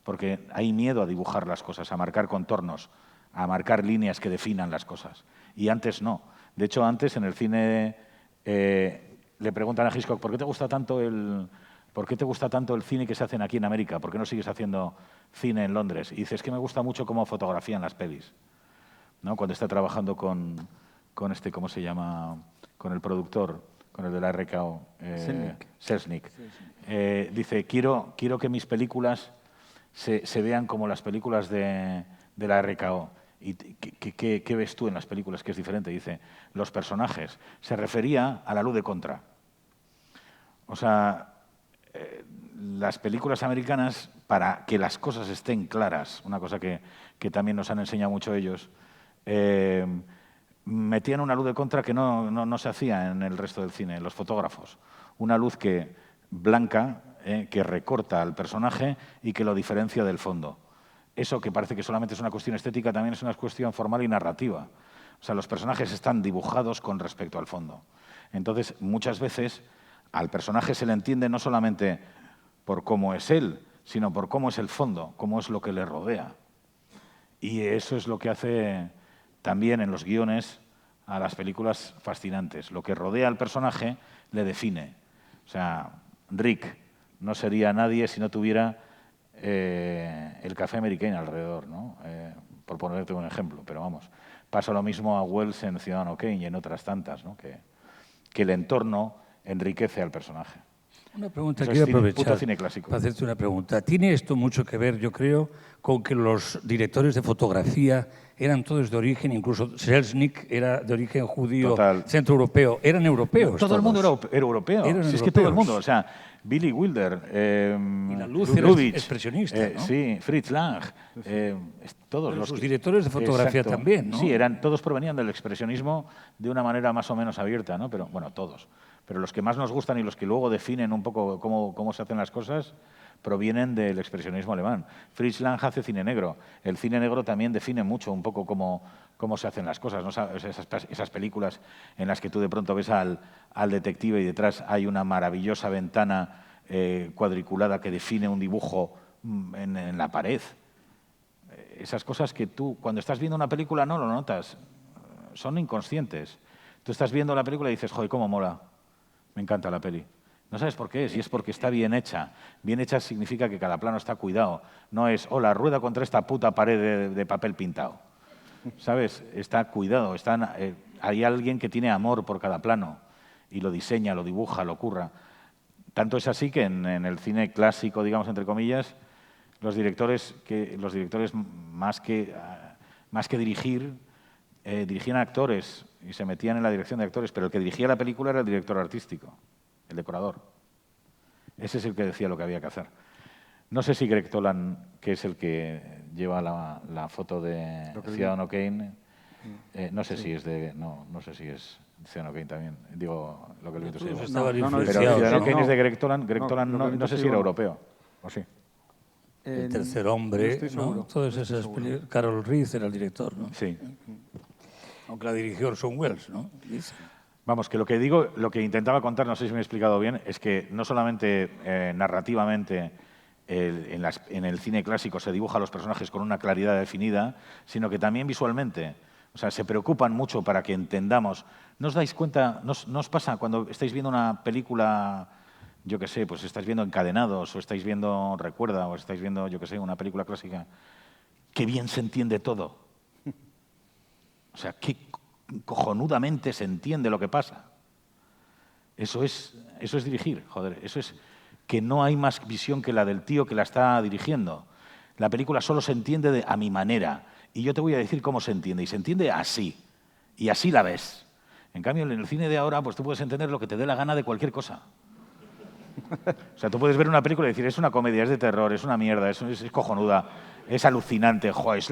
porque hay miedo a dibujar las cosas, a marcar contornos, a marcar líneas que definan las cosas. Y antes no. De hecho, antes en el cine le preguntan a Hitchcock, ¿por qué te gusta tanto el cine que se hacen aquí en América? ¿Por qué no sigues haciendo cine en Londres? Y dice, es que me gusta mucho cómo fotografían las pelis, ¿no? Cuando está trabajando con ¿cómo se llama? Con el productor, con el de la RKO, Selznick. Dice, quiero que mis películas se vean como las películas de la RKO. ¿Y qué ves tú en las películas que es diferente? Dice, los personajes. Se refería a La luz de contra. O sea, las películas americanas, para que las cosas estén claras, una cosa que también nos han enseñado mucho ellos, metían una luz de contra que no se hacía en el resto del cine, en los fotógrafos. Una luz blanca, que recorta al personaje y que lo diferencia del fondo. Eso que parece que solamente es una cuestión estética, también es una cuestión formal y narrativa. O sea, los personajes están dibujados con respecto al fondo. Entonces, muchas veces al personaje se le entiende no solamente por cómo es él, sino por cómo es el fondo, cómo es lo que le rodea. Y eso es lo que hace también en los guiones a las películas fascinantes. Lo que rodea al personaje le define. O sea, Rick no sería nadie si no tuviera el café americano alrededor, ¿no? Por ponerte un ejemplo, pero vamos. Pasa lo mismo a Wells en Ciudadano Kane y en otras tantas, ¿no? Que el entorno enriquece al personaje. Una pregunta, Eso quiero es aprovechar cine clásico. para hacerte una pregunta. ¿Tiene esto mucho que ver, yo creo, con que los directores de fotografía eran todos de origen, incluso Selznick era de origen judío, centroeuropeo, eran europeos? Todo el mundo era europeo. Si es que todo el mundo, o sea, Billy Wilder, y la luz Lubitsch, expresionista, ¿no? Sí, Fritz Lang, todos los directores de fotografía también, ¿no? Sí, todos provenían del expresionismo de una manera más o menos abierta, ¿no? Pero bueno, todos. Pero los que más nos gustan y los que luego definen un poco cómo se hacen las cosas provienen del expresionismo alemán. Fritz Lang hace cine negro. El cine negro también define mucho un poco cómo se hacen las cosas, ¿no? Esas películas en las que tú de pronto ves al detective y detrás hay una maravillosa ventana cuadriculada que define un dibujo en la pared. Esas cosas que tú, cuando estás viendo una película, no lo notas. Son inconscientes. Tú estás viendo la película y dices, joder, cómo mola. Me encanta la peli. No sabes por qué es, y es porque está bien hecha. Bien hecha significa que cada plano está cuidado. No es, hola, rueda contra esta puta pared de papel pintado. ¿Sabes? Está cuidado. Hay alguien que tiene amor por cada plano y lo diseña, lo dibuja, lo curra. Tanto es así que en el cine clásico, digamos, entre comillas, los directores más que dirigir, dirigían a actores y se metían en la dirección de actores, pero el que dirigía la película era el director artístico, el decorador. Ese es el que decía lo que había que hacer. No sé si Greg Toland, que es el que lleva la foto de Ciudadano Kane, no sé si es Ciudadano Kane también. Digo, lo que el viento se lleva. Pero Ciudadano Kane es de Greg Toland. Greg Toland no sé si era europeo, ¿o sí? El tercer hombre, ¿no? Todas esas películas. Carol Reed era el director, ¿no? Sí. aunque la dirigió Orson Welles, ¿no? Dice. Vamos, que lo que digo, lo que intentaba contar, no sé si me he explicado bien, es que no solamente narrativamente en el cine clásico se dibuja a los personajes con una claridad definida, sino que también visualmente. O sea, se preocupan mucho para que entendamos. ¿No os dais cuenta, no os pasa cuando estáis viendo una película, yo qué sé, pues estáis viendo Encadenados, o estáis viendo Recuerda, o estáis viendo, yo qué sé, una película clásica, qué bien se entiende todo? O sea, qué cojonudamente se entiende lo que pasa. Eso es dirigir, joder. Eso es que no hay más visión que la del tío que la está dirigiendo. La película solo se entiende a mi manera. Y yo te voy a decir cómo se entiende. Y se entiende así. Y así la ves. En cambio, en el cine de ahora, pues tú puedes entender lo que te dé la gana de cualquier cosa. O sea, tú puedes ver una película y decir, es una comedia, es de terror, es una mierda, es cojonuda, es alucinante, joder,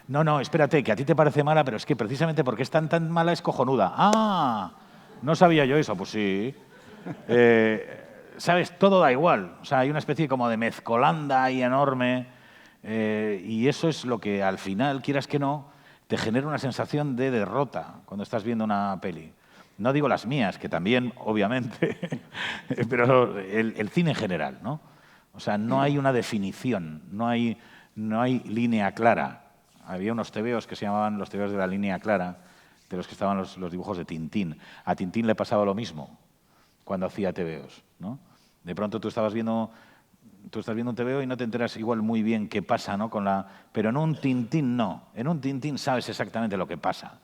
No, espérate, que a ti te parece mala, pero es que precisamente porque es tan mala es cojonuda. ¡Ah! ¿No sabía yo eso? Pues sí. ¿Sabes? Todo da igual. O sea, hay una especie como de mezcolanda ahí enorme y eso es lo que al final, quieras que no, te genera una sensación de derrota cuando estás viendo una peli. No digo las mías, que también, obviamente, pero el cine en general, ¿no? O sea, no hay una definición, no hay línea clara. Había unos tebeos que se llamaban los tebeos de la línea clara, de los que estaban los dibujos de Tintín. A Tintín le pasaba lo mismo cuando hacía tebeos, ¿no? De pronto tú estás viendo un tebeo y no te enteras igual muy bien qué pasa, ¿no? Pero en un Tintín no. En un Tintín sabes exactamente lo que pasa.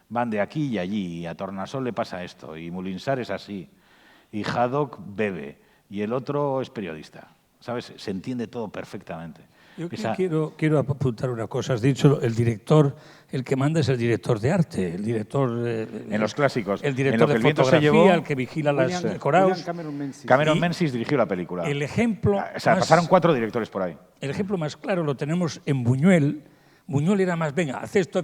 Van de aquí y allí, y a Tornasol le pasa esto, y Mulinsar es así, y Haddock bebe, y el otro es periodista. ¿Sabes? Se entiende todo perfectamente. Yo quiero apuntar una cosa. Has dicho, el director, el que manda es el director de arte, el director... en los clásicos. El director de fotografía, el que vigila las coraos. Cameron Menzies dirigió la película. El ejemplo... O sea, pasaron 4 directores por ahí. El ejemplo más claro lo tenemos en Buñuel. Buñuel era más, venga, haz esto,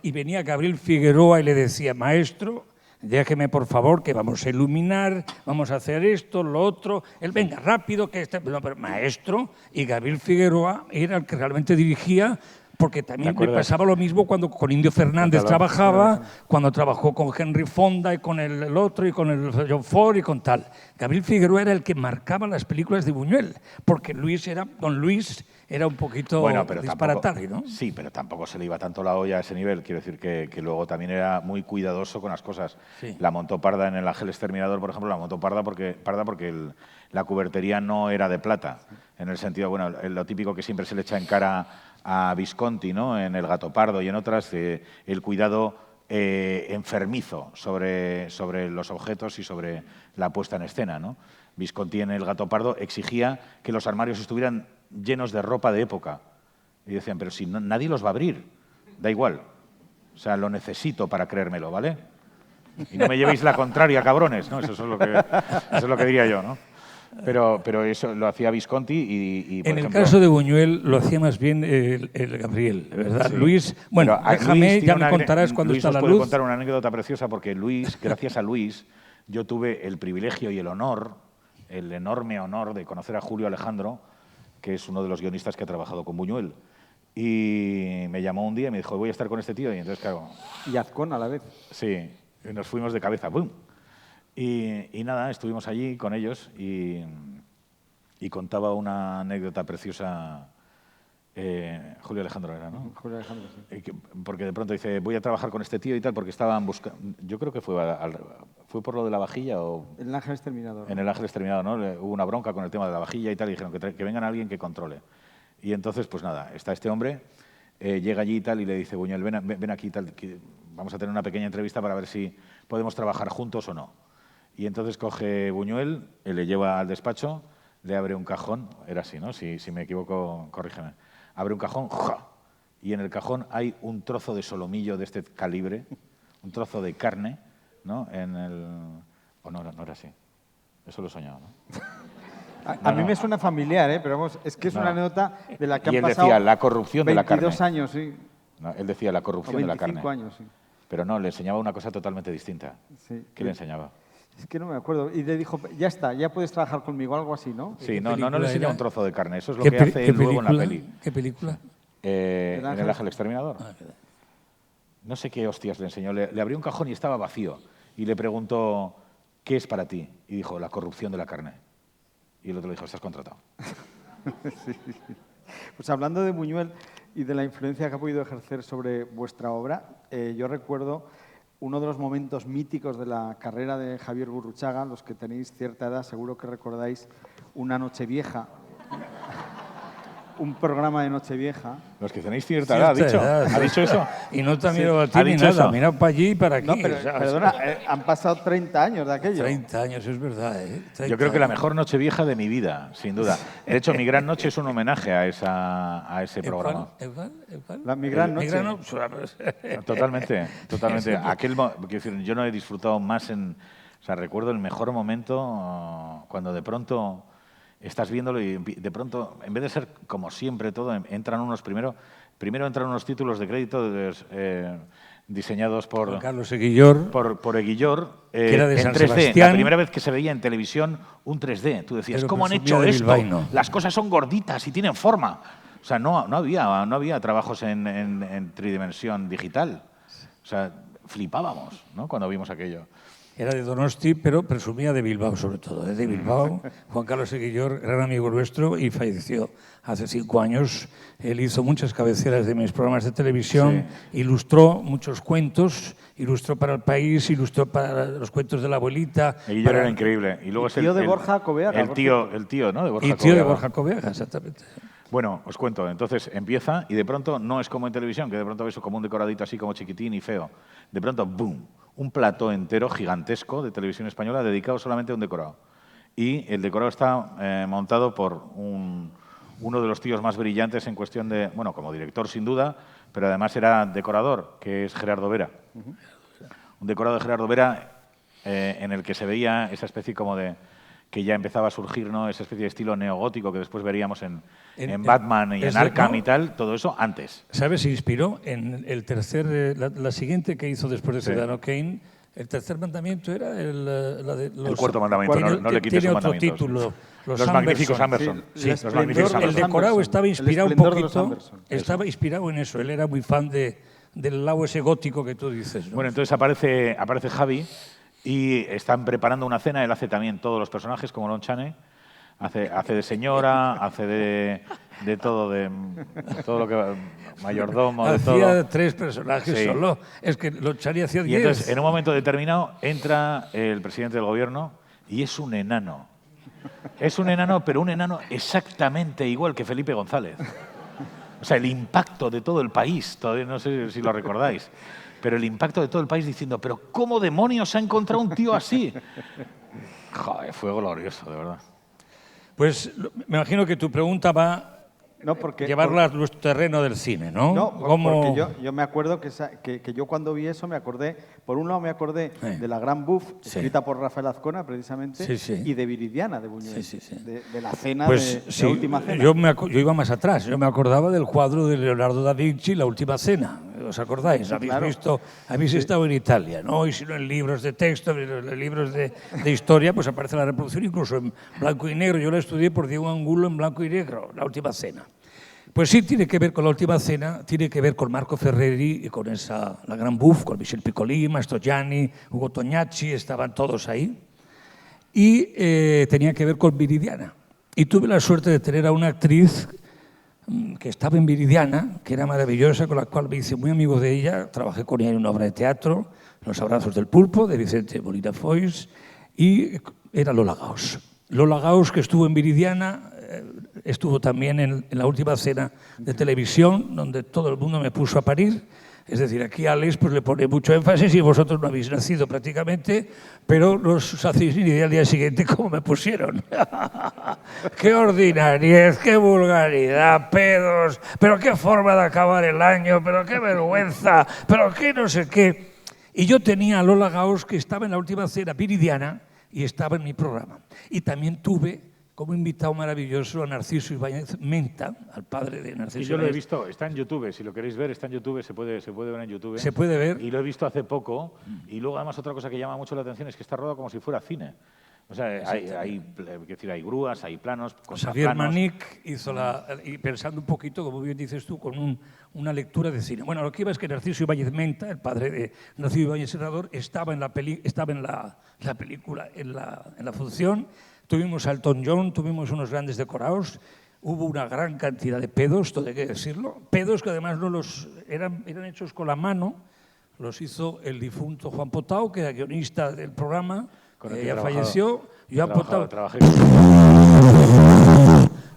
y venía Gabriel Figueroa y le decía, maestro, déjeme por favor que vamos a iluminar, vamos a hacer esto, lo otro. Él, venga, rápido, que no, pero maestro, y Gabriel Figueroa era el que realmente dirigía, porque también le pasaba lo mismo cuando con Indio Fernández trabajaba, cuando trabajó con Henry Fonda y con el otro y con el John Ford y con tal. Gabriel Figueroa era el que marcaba las películas de Buñuel, porque don Luis era un poquito disparatado, ¿no? Sí, pero tampoco se le iba tanto la olla a ese nivel. Quiero decir que luego también era muy cuidadoso con las cosas. Sí. La montó parda en El Ángel Exterminador, por ejemplo, la montó parda porque la cubertería no era de plata. En el sentido, bueno, lo típico que siempre se le echa en cara a Visconti, ¿no? En El Gato Pardo y en otras, el cuidado enfermizo sobre los objetos y sobre la puesta en escena, ¿no? Visconti en El Gato Pardo exigía que los armarios estuvieran llenos de ropa de época. Y decían, pero si nadie los va a abrir, da igual. O sea, lo necesito para creérmelo, ¿vale? Y no me llevéis la contraria, cabrones, ¿no? Eso es lo que diría yo, ¿no? Pero eso lo hacía Visconti y por en ejemplo, el caso de Buñuel lo hacía más bien el Gabriel, ¿verdad? Sí. Luis, bueno, déjame, ya me contarás cuando Luis está la luz. Luis os puede contar una anécdota preciosa porque Luis, gracias a Luis, yo tuve el privilegio y el honor, el enorme honor de conocer a Julio Alejandro, que es uno de los guionistas que ha trabajado con Buñuel. Y me llamó un día y me dijo, voy a estar con este tío. Y entonces, claro... Y Azcón a la vez. Sí, y nos fuimos de cabeza, ¡pum! Y nada, estuvimos allí con ellos y contaba una anécdota preciosa. Julio Alejandro era, ¿no? Julio Alejandro, sí. Porque de pronto dice, voy a trabajar con este tío y tal, porque estaban buscando... Yo creo que fue por lo de la vajilla o... El Ángel Exterminador. En El Ángel Exterminador, ¿no? Hubo una bronca con el tema de la vajilla y tal, y dijeron que vengan alguien que controle. Y entonces, pues nada, está este hombre, llega allí y tal, y le dice, Buñuel, ven aquí y tal, que vamos a tener una pequeña entrevista para ver si podemos trabajar juntos o no. Y entonces coge Buñuel, le lleva al despacho, le abre un cajón, era así, ¿no? Si me equivoco, corrígeme. Abre un cajón, ¡ja! Y en el cajón hay un trozo de solomillo de este calibre, un trozo de carne, ¿no? O no era así. Eso lo he soñado, ¿no? A mí me suena familiar, pero vamos, es que es una anécdota de la que han pasado... Y él decía, la corrupción de la carne. 22 años, sí. No, él decía, la corrupción de la carne. 25 años, sí. Pero no, le enseñaba una cosa totalmente distinta. Sí. ¿Qué le enseñaba? Es que no me acuerdo. Y le dijo, ya está, ya puedes trabajar conmigo, algo así, ¿no? Sí, no le enseñaba un trozo de carne. Eso es lo que hace él luego en la peli. ¿Qué película? En El Ángel Exterminador. no sé qué hostias le enseñó, le abrió un cajón y estaba vacío. Y le preguntó, ¿qué es para ti? Y dijo, la corrupción de la carne. Y el otro le dijo, estás contratado. Sí. Pues hablando de Buñuel y de la influencia que ha podido ejercer sobre vuestra obra, yo recuerdo uno de los momentos míticos de la carrera de Javier Gurruchaga. Los que tenéis cierta edad seguro que recordáis Una Nochevieja, un programa de Nochevieja. Los que tenéis cierta edad, ¿ha dicho eso? Y no te ha mirado a ti ¿Ha ni dicho nada, eso? mira para allí y para aquí. No, pero, ¿sabes? perdona, han pasado 30 años de aquello. 30 años, es verdad. 30 Yo creo que la años. mejor noche vieja de mi vida, sin duda. De hecho, Mi Gran Noche es un homenaje a ese programa. ¿El cuál? Mi Gran Noche. Mi Gran Noche. Totalmente. Quiero decir, yo no he disfrutado más o sea, recuerdo el mejor momento cuando de pronto estás viéndolo y de pronto, en vez de ser como siempre todo, entran unos primero entran unos títulos de crédito diseñados por Juan Carlos Eguillor. por Eguillor, Que era de en San 3D. Sebastián. La primera vez que se veía en televisión un 3D. Tú decías, Pero ¿cómo han presumía hecho de esto? bilbaíno. Las cosas son gorditas y tienen forma. O sea, no había trabajos en tridimensión digital. O sea, flipábamos, ¿no?, cuando vimos aquello. Era de Donosti, pero presumía de Bilbao, sobre todo. De Bilbao. Juan Carlos Eguillor, gran amigo nuestro, y falleció hace 5 años. Él hizo muchas cabeceras de mis programas de televisión, ilustró muchos cuentos, ilustró para El País, ilustró para los cuentos de la abuelita. Eguillor era increíble. Y luego es tío de Borja Coveaga, el tío, ¿no?, de Borja Y tío de Coveaga. Borja Coveaga, exactamente. Bueno, os cuento. Entonces empieza y de pronto no es como en televisión, que de pronto ves como un decoradito así como chiquitín y feo. De pronto, ¡boom!, un plató entero gigantesco de televisión española dedicado solamente a un decorado. Y el decorado está montado por uno de los tíos más brillantes en cuestión de, bueno, como director sin duda, pero además era decorador, que es Gerardo Vera. Un decorado de Gerardo Vera en el que se veía esa especie como de que ya empezaba a surgir, ¿no?, esa especie de estilo neogótico que después veríamos en Batman y en Arkham y tal, todo eso antes. ¿Sabes? Se inspiró en el la siguiente que hizo después de Ciudadano Kane. El tercer mandamiento era la de los, El cuarto mandamiento, no le quites tiene un otro mandamiento. título. Los magníficos Anderson. Sí, Los magníficos El Anderson. decorado estaba inspirado un esplendor de los poquito, Anderson. estaba inspirado en eso. Él era muy fan del lado ese gótico que tú dices, ¿no? Bueno, entonces aparece Javi y están preparando una cena. Él hace también todos los personajes, como Lon Chaney. Hace de señora, hace de todo lo que mayordomo, de todo. Hacía 3 personajes Sí. solo. Es que Lon Chaney hacía Y 10. entonces, en un momento determinado, entra el presidente del gobierno y es un enano. Es un enano, pero un enano exactamente igual que Felipe González. O sea, el impacto de todo el país, todavía no sé si lo recordáis, pero el impacto de todo el país diciendo, pero ¿cómo demonios se ha encontrado un tío así? Joder, fue glorioso, de verdad. Pues me imagino que tu pregunta va No, porque, llevarla a nuestro terreno del cine, ¿no? No, ¿Cómo? porque yo me acuerdo que yo cuando vi eso me acordé, por un lado me acordé de La Gran Buff, escrita por Rafael Azcona precisamente, y de Viridiana de Buñuel, de la cena, Pues de sí, la última cena. yo iba más atrás. Yo me acordaba del cuadro de Leonardo da Vinci, La Última Cena. ¿Os acordáis? Habéis estado en Italia, ¿no? Y si no en libros de texto, en libros de historia, pues aparece la reproducción incluso en blanco y negro. Yo la estudié por Diego Angulo en blanco y negro, La Última Cena. Pues sí, tiene que ver con La Última Cena, tiene que ver con Marco Ferreri y con La Gran Buff, con Michel Piccoli, Mastroianni, Ugo Tognacci, estaban todos ahí. Y tenía que ver con Viridiana. Y tuve la suerte de tener a una actriz que estaba en Viridiana, que era maravillosa, con la cual me hice muy amigo de ella. Trabajé con ella en una obra de teatro, Los Abrazos del Pulpo, de Vicente Molina Foix, y era Lola Gauss. Lola Gauss, que estuvo en Viridiana, estuvo también en La Última Cena de televisión, donde todo el mundo me puso a parir. Es decir, aquí Alex pues, le pone mucho énfasis y vosotros no habéis nacido prácticamente, pero no os hacéis ni idea al día siguiente cómo me pusieron. ¡Qué ordinariez, qué vulgaridad, pedos! ¡Pero qué forma de acabar el año! ¡Pero qué vergüenza! ¡Pero qué no sé qué! Y yo tenía a Lola Gauss, que estaba en La Última Cena Viridiana y estaba en mi programa. Y también tuve como invitado maravilloso a Narciso Ibáñez Menta, al padre de Narciso Y yo lo he Ibáñez. visto, está en YouTube, si lo queréis ver, está en YouTube, se puede ver en YouTube. Se puede ver. Y lo he visto hace poco. Y luego, además, otra cosa que llama mucho la atención es que está rodado como si fuera cine. O sea, hay grúas, hay planos. Xavier Manic hizo y pensando un poquito, como bien dices tú, con una lectura de cine. Bueno, lo que iba es que Narciso Ibáñez Menta, el padre de Narciso Ibáñez Serrador, estaba en la película, en la función. Tuvimos a Elton John, tuvimos unos grandes decorados. Hubo una gran cantidad de pedos, todo hay que decirlo. Pedos que además no eran hechos con la mano. Los hizo el difunto Juan Potau, que era guionista del programa. Ya falleció. Trabajé.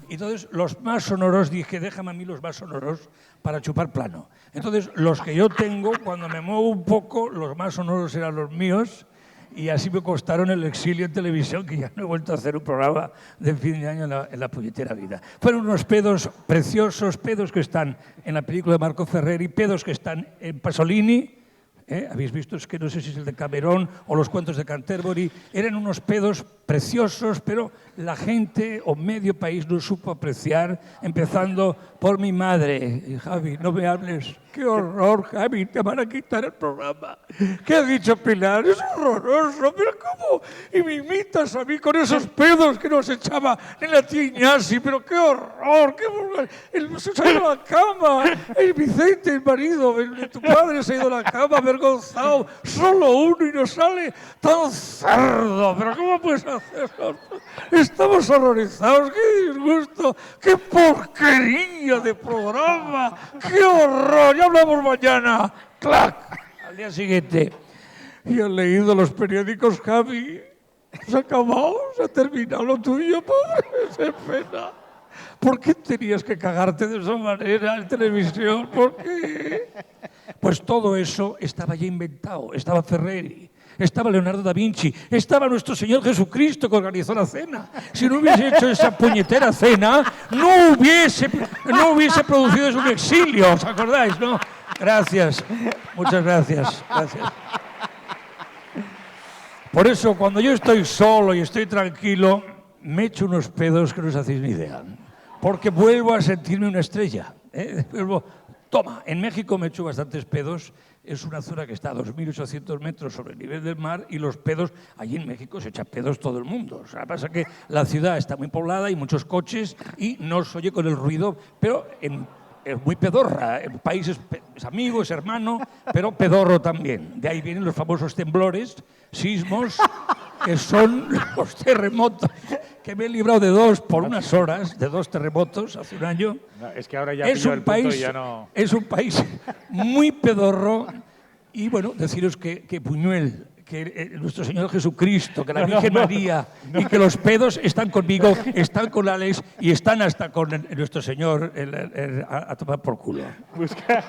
Y entonces los más sonoros, dije, déjame a mí los más sonoros para chupar plano. Entonces los que yo tengo, cuando me muevo un poco, los más sonoros eran los míos. Y así me costaron el exilio en televisión, que ya no he vuelto a hacer un programa de fin de año en la puñetera vida. Fueron unos pedos preciosos, pedos que están en la película de Marco Ferreri, pedos que están en Pasolini. Habéis visto, es que no sé si es el de Camerón o los cuentos de Canterbury. Eran unos pedos preciosos, pero la gente o medio país no supo apreciar, empezando por mi madre. Y, Javi, no me hables. ¡Qué horror, Javi! Te van a quitar el programa. ¿Qué ha dicho Pilar? Es horroroso, pero ¿cómo? Y me imitas a mí con esos pedos que nos echaba en la tía Iñasi, pero qué horror, qué vulgar. Se ha ido a la cama. El Vicente, el marido de tu padre, se ha ido a la cama avergonzado. Solo uno y nos sale tan cerdo. ¿Pero cómo puedes hacer eso? Estamos horrorizados. ¡Qué disgusto! ¡Qué porquería de programa! ¡Qué horror! Ya hablamos mañana. ¡Clac! Al día siguiente. Y han leído los periódicos, Javi. Se ha acabado, se ha terminado lo tuyo, pobre. ¡Qué pena! ¿Por qué tenías que cagarte de esa manera en televisión? ¿Por qué? Pues todo eso estaba ya inventado. Estaba Ferreri, estaba Leonardo da Vinci, estaba nuestro Señor Jesucristo que organizó la cena. Si no hubiese hecho esa puñetera cena, no hubiese producido eso un exilio. ¿Os acordáis, no? Gracias. Muchas gracias. Gracias. Por eso, cuando yo estoy solo y estoy tranquilo, me echo unos pedos que no os hacéis ni idea. Porque vuelvo a sentirme una estrella. Toma, en México me echo bastantes pedos. Es una zona que está a 2.800 metros sobre el nivel del mar y los pedos, allí en México se echa pedos todo el mundo. O sea, pasa que la ciudad está muy poblada, hay muchos coches y no se oye con el ruido, pero es muy pedorra. El país es amigo, es hermano, pero pedorro también. De ahí vienen los famosos temblores, sismos, que son los terremotos, que me he librado de dos por unas horas, de dos terremotos hace un año. No, es que ahora ya pillo el punto y ya no... Es un país muy pedorro. Y bueno, deciros que Buñuel, que nuestro Señor Jesucristo, que la Virgen María y que los pedos están conmigo, están con Alex y están hasta con nuestro Señor a tomar por culo. Busca...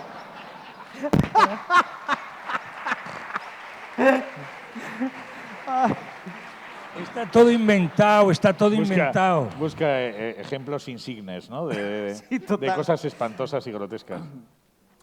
Está todo inventado, está todo inventado. Busca ejemplos insignes, ¿no? De cosas espantosas y grotescas.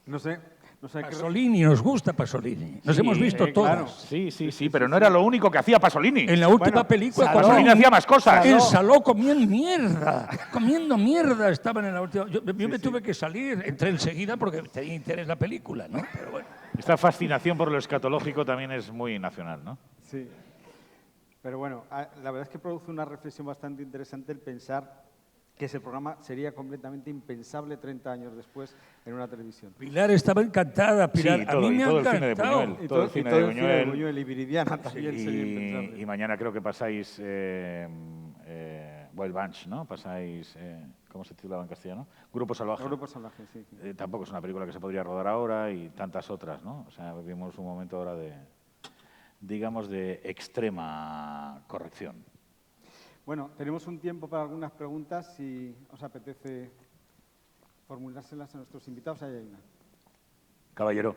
No sé. Pasolini, nos gusta Pasolini. Nos hemos visto todas. Claro. Sí, pero no era lo único que hacía Pasolini. En la última película, Pasolini hacía más cosas. El Saló comiendo mierda. Estaban en la última. Yo me tuve que salir, entré enseguida porque tenía interés la película, ¿no? Pero bueno. Esta fascinación por lo escatológico también es muy nacional, ¿no? Sí. Pero bueno, la verdad es que produce una reflexión bastante interesante el pensar que ese programa sería completamente impensable 30 años después en una televisión. Pilar estaba encantada, Pilar. Sí, a mí me ha encantado. Todo el cine de Buñuel. Y Viridiana también sería impensable. Y mañana creo que pasáis Wild Bunch, ¿no? Pasáis, ¿cómo se titulaba en castellano? Grupo Salvaje. Grupo Salvaje, sí. Tampoco es una película que se podría rodar ahora y tantas otras, ¿no? O sea, vivimos un momento ahora de extrema corrección. Bueno, tenemos un tiempo para algunas preguntas. Si os apetece formulárselas a nuestros invitados, ahí hay una. Caballero.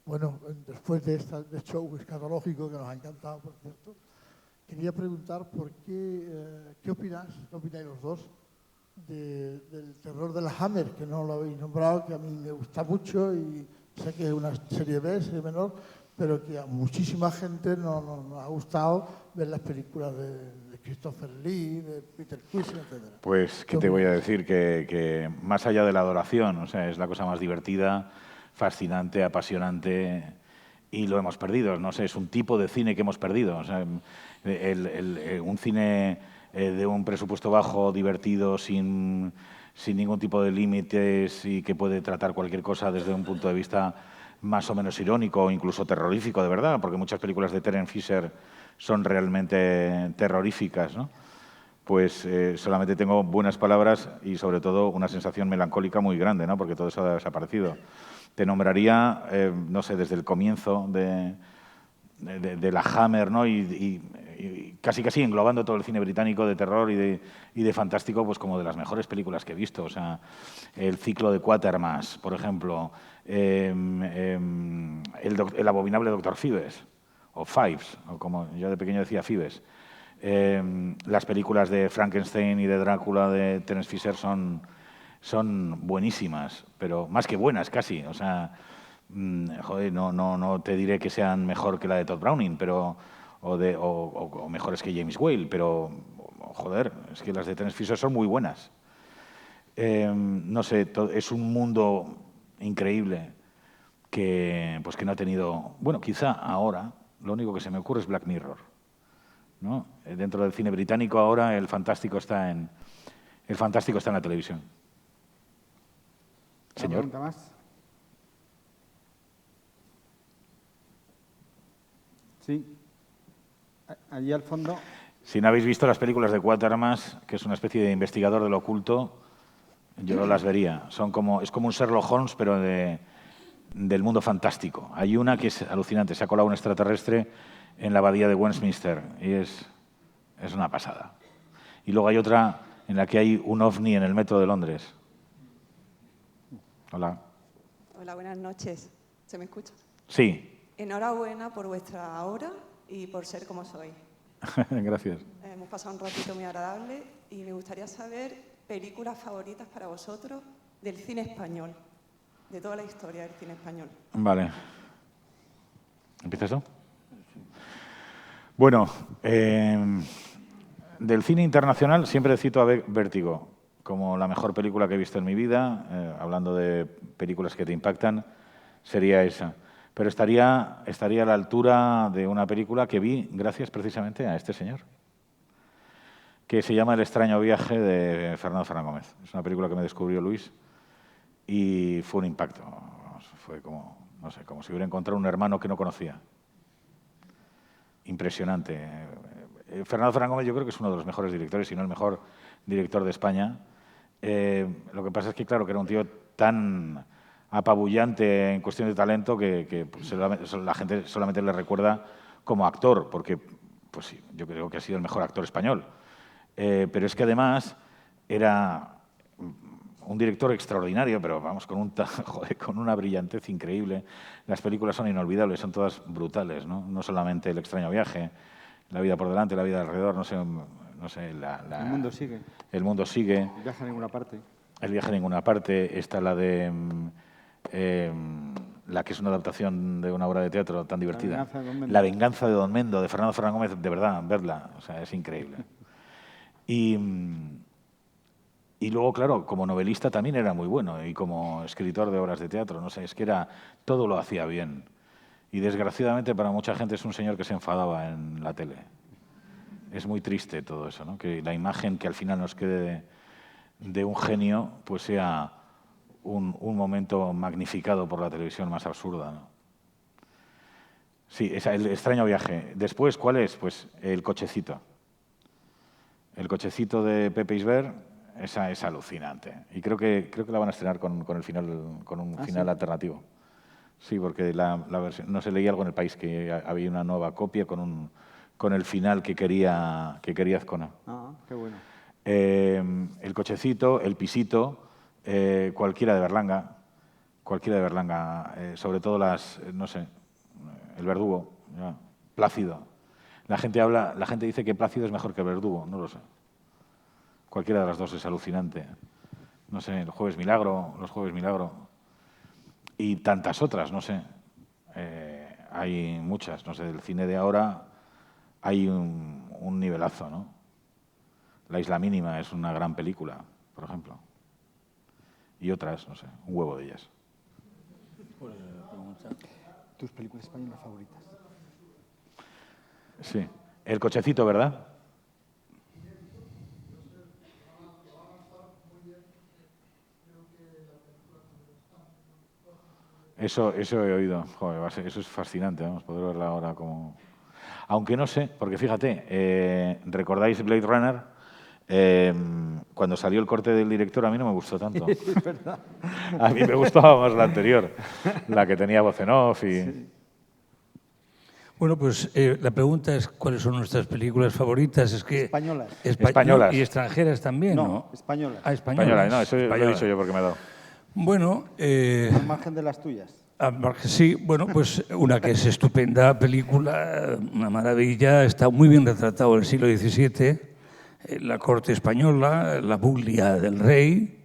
Bueno, después de este show escatológico que nos ha encantado, por cierto, quería preguntar ¿qué opináis los dos del terror de la Hammer, que no lo habéis nombrado, que a mí me gusta mucho y sé que es una serie B, serie menor, pero que a muchísima gente no ha gustado ver las películas de Christopher Lee, de Peter Cushing, etc. Pues, ¿qué te voy a decir? Que más allá de la adoración, o sea, es la cosa más divertida, fascinante, apasionante, y lo hemos perdido. No sé, es un tipo de cine que hemos perdido. O sea, un cine de un presupuesto bajo, divertido, sin ningún tipo de límites y que puede tratar cualquier cosa desde un punto de vista más o menos irónico o incluso terrorífico, de verdad, porque muchas películas de Terence Fisher son realmente terroríficas, ¿no? Pues solamente tengo buenas palabras y sobre todo una sensación melancólica muy grande, ¿no? Porque todo eso ha desaparecido. Te nombraría, no sé, desde el comienzo de la Hammer, ¿no? Y casi englobando todo el cine británico de terror y de fantástico, pues como de las mejores películas que he visto. O sea, el ciclo de Quatermass, por ejemplo, el abominable Dr. Fives, o Fives, o como yo de pequeño decía Fives. Las películas de Frankenstein y de Drácula de Terence Fisher son buenísimas, pero más que buenas casi. O sea, joder, no te diré que sean mejor que la de Todd Browning, pero o mejores que James Whale, pero joder, es que las de Terence Fisher son muy buenas. No sé, es un mundo increíble que no ha tenido... Bueno, quizá ahora lo único que se me ocurre es Black Mirror, ¿no? Dentro del cine británico ahora el fantástico está en la televisión. Señor. ¿Una pregunta más? Sí. Allí al fondo. Si no habéis visto las películas de Quatermass, que es una especie de investigador del oculto, yo las vería. Es como un Sherlock Holmes, pero del mundo fantástico. Hay una que es alucinante. Se ha colado un extraterrestre en la abadía de Westminster y es una pasada. Y luego hay otra en la que hay un ovni en el metro de Londres. Hola. Hola, buenas noches. ¿Se me escucha? Sí. Enhorabuena por vuestra obra y por ser como sois. Gracias. Hemos pasado un ratito muy agradable y me gustaría saber películas favoritas para vosotros del cine español, de toda la historia del cine español. Vale. ¿Empiezas tú? Bueno, del cine internacional siempre cito a Vértigo como la mejor película que he visto en mi vida. Hablando de películas que te impactan, sería esa. Pero estaría a la altura de una película que vi gracias precisamente a este señor, que se llama El extraño viaje de Fernando Fernán Gómez. Es una película que me descubrió Luis y fue un impacto. Fue como, no sé, como si hubiera encontrado un hermano que no conocía. Impresionante. Fernando Fernán Gómez yo creo que es uno de los mejores directores, si no el mejor director de España. Lo que pasa es que, claro, que era un tío tan apabullante en cuestión de talento que pues, la gente solamente le recuerda como actor, porque pues sí, yo creo que ha sido el mejor actor español. Pero es que además era un director extraordinario, pero vamos, con una brillantez increíble. Las películas son inolvidables, son todas brutales, ¿no? No solamente El extraño viaje, La vida por delante, La vida alrededor, no sé, El mundo sigue. El mundo sigue. El viaje a ninguna parte. El viaje a ninguna parte. Está la de... la que es una adaptación de una obra de teatro tan divertida. La venganza de Don Mendo, de Fernando Fernán Gómez, de verdad, verla, o sea, es increíble. Y luego, claro, como novelista también era muy bueno y como escritor de obras de teatro, no sé, es que todo lo hacía bien. Y desgraciadamente para mucha gente es un señor que se enfadaba en la tele. Es muy triste todo eso, ¿no? Que la imagen que al final nos quede de un genio pues sea un momento magnificado por la televisión más absurda, ¿no? Sí, El extraño viaje. Después, ¿cuál es? Pues El cochecito. El cochecito de Pepe Isbert, esa es alucinante. Y creo que la van a estrenar con un final alternativo. Sí, porque la versión, no se leía algo en El País, que había una nueva copia con el final que quería Azcona. Ah, qué bueno. El cochecito, El pisito, cualquiera de Berlanga, sobre todo no sé, El verdugo, ya, Plácido. La gente dice que Plácido es mejor que El verdugo, no lo sé. Cualquiera de las dos es alucinante. No sé, Los jueves milagro. Y tantas otras, no sé. Hay muchas, no sé, del cine de ahora hay un nivelazo, ¿no? La Isla Mínima es una gran película, por ejemplo. Y otras, no sé, un huevo de ellas. ¿Tus películas españolas favoritas? Sí. El cochecito, ¿verdad? Eso he oído. Joder, eso es fascinante, vamos, poder verla ahora como... Aunque no sé, porque fíjate, ¿recordáis Blade Runner? Cuando salió el corte del director a mí no me gustó tanto. Es verdad. A mí me gustaba más la anterior, la que tenía voz en off y... Sí. Bueno, pues la pregunta es cuáles son nuestras películas favoritas. Es que Españolas. Españolas. Y extranjeras también, ¿no? No, españolas. Ah, españolas. Española, no, eso lo he Españolas. dicho yo porque me ha dado. Bueno, Al margen de las tuyas. sí, bueno, pues una que es estupenda película, una maravilla, está muy bien retratado en el siglo XVII, la corte española, la bulia del rey.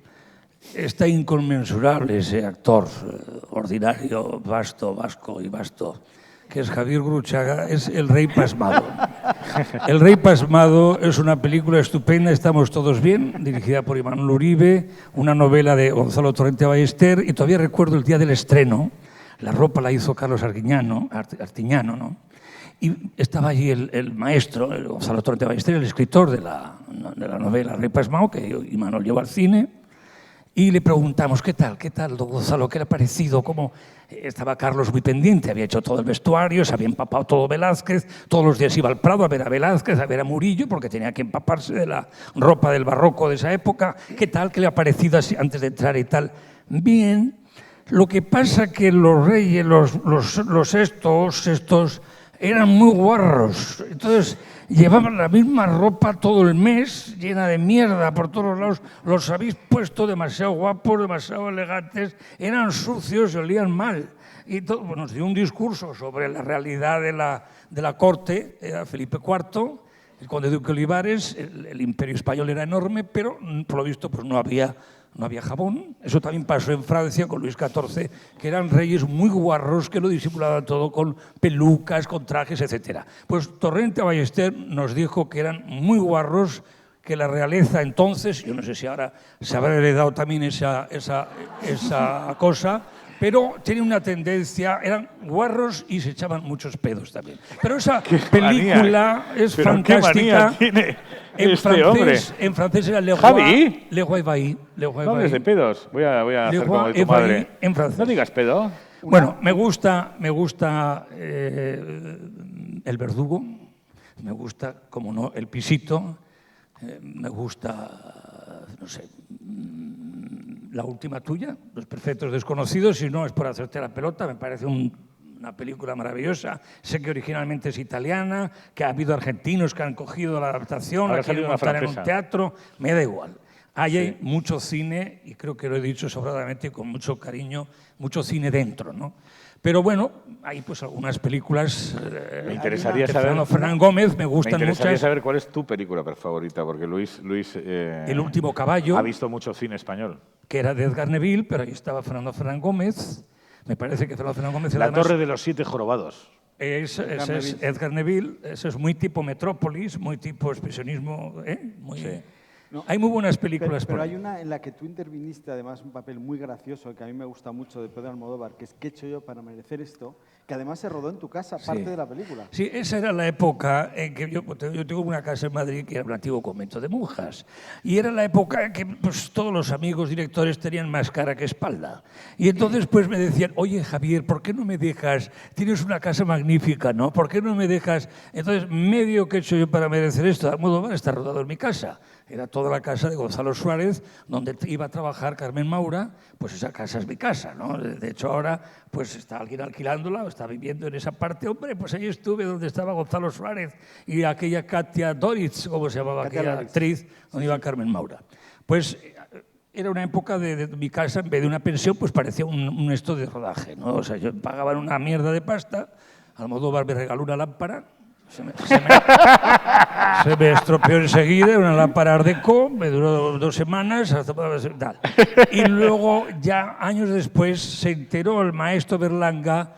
Está inconmensurable ese actor ordinario, vasto, vasco y vasto, que es Javier Gurruchaga, es El Rey Pasmado. El Rey Pasmado es una película estupenda, estamos todos bien, dirigida por Imanol Uribe, una novela de Gonzalo Torrente Ballester, y todavía recuerdo el día del estreno, la ropa la hizo Carlos Artiñano, ¿no? Y estaba allí el maestro, el Gonzalo Torrente Ballester, el escritor de la novela El Rey Pasmado, que Imanol llevó al cine. Y le preguntamos, ¿qué tal, don Gonzalo? ¿Qué le ha parecido? ¿Cómo? Estaba Carlos muy pendiente, había hecho todo el vestuario, se había empapado todo Velázquez, todos los días iba al Prado a ver a Velázquez, a ver a Murillo, porque tenía que empaparse de la ropa del barroco de esa época. ¿Qué tal? ¿Qué le ha parecido así antes de entrar y tal? Bien. Lo que pasa que los reyes, estos eran muy guarros. Entonces llevaban la misma ropa todo el mes, llena de mierda por todos los lados. Los habéis puesto demasiado guapos, demasiado elegantes, eran sucios y olían mal. Y nos dio un discurso sobre la realidad de la corte, era Felipe IV, el conde Duque Olivares, el imperio español era enorme, pero por lo visto pues no había jabón. Eso también pasó en Francia con Luis XIV, que eran reyes muy guarros que lo disimulaban todo con pelucas, con trajes, etc. Pues Torrente Ballester nos dijo que eran muy guarros, que la realeza entonces, yo no sé si ahora se habrá heredado también esa cosa, pero tiene una tendencia, eran guarros y se echaban muchos pedos también. Pero esa película es fantástica. ¿Qué manía tiene este hombre? En francés era Le Javi. Roi Vailly. No hables de pedos. Voy a hacer como de tu madre. En francés. No digas pedo. Bueno, me gusta El Verdugo, me gusta, como no, El Pisito, me gusta, no sé, La última tuya, Los perfectos desconocidos, si no es por hacerte la pelota, me parece una película maravillosa. Sé que originalmente es italiana, que ha habido argentinos que han cogido la adaptación, la quieren montar en un teatro, me da igual. Hay mucho cine, y creo que lo he dicho sobradamente y con mucho cariño, mucho cine dentro, ¿no? Pero bueno, hay pues algunas películas me interesaría de saber, Fernán Gómez, me gustan muchas. Me interesaría saber cuál es tu película favorita, porque Luis El último caballo. Ha visto mucho cine español. Que era de Edgar Neville, pero ahí estaba Fernán Gómez. Me parece que Fernán Gómez era La Torre de los Siete Jorobados. Ese es Edgar Neville, ese es muy tipo Metrópolis, muy tipo expresionismo, Sí. No, hay muy buenas películas pero hay una en la que tú interviniste, además un papel muy gracioso que a mí me gusta mucho de Pedro Almodóvar, que es ¿Qué he hecho yo para merecer esto?, que además se rodó en tu casa, parte de la película. Sí, esa era la época en que yo tengo una casa en Madrid que era un antiguo convento de monjas. Y era la época en que pues, todos los amigos directores tenían más cara que espalda. Y entonces pues me decían, oye Javier, ¿por qué no me dejas? Tienes una casa magnífica, ¿no? ¿Por qué no me dejas? Entonces, medio que he hecho yo para merecer esto, Almodóvar está rodado en mi casa. Era toda la casa de Gonzalo Suárez, donde iba a trabajar Carmen Maura, pues esa casa es mi casa, ¿no? De hecho, ahora pues está alguien alquilándola, está viviendo en esa parte. Hombre, pues ahí estuve donde estaba Gonzalo Suárez y aquella Katia Doritz, ¿cómo se llamaba aquella actriz? Donde iba Carmen Maura. Pues era una época de mi casa, en vez de una pensión, pues parecía un esto de rodaje, ¿no? O sea, yo pagaba una mierda de pasta, Almodóvar me regaló una lámpara, se me estropeó enseguida, una lámpara Art Deco, me duró 2 semanas, tal. Y luego, ya años después, se enteró el maestro Berlanga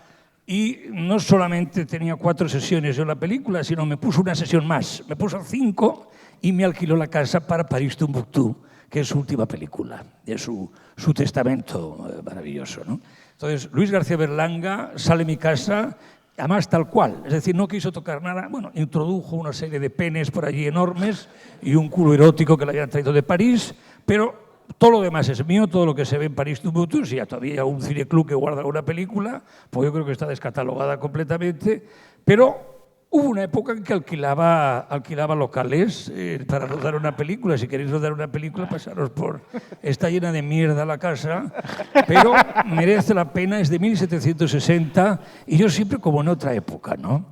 Y no solamente tenía 4 sesiones en la película, sino me puso una sesión más. Me puso 5 y me alquiló la casa para París-Tombuctú, que es su última película, es su testamento maravilloso, ¿no? Entonces, Luis García Berlanga sale de mi casa, además tal cual, es decir, no quiso tocar nada, bueno, introdujo una serie de penes por allí enormes y un culo erótico que le habían traído de París, pero todo lo demás es mío, todo lo que se ve en París-Tombuctú, si ya todavía un cineclub que guarda una película, pues yo creo que está descatalogada completamente, pero hubo una época en que alquilaba locales para rodar una película. Si queréis rodar una película, pasaros por... Está llena de mierda la casa, pero merece la pena, es de 1760 y yo siempre como en otra época, ¿no?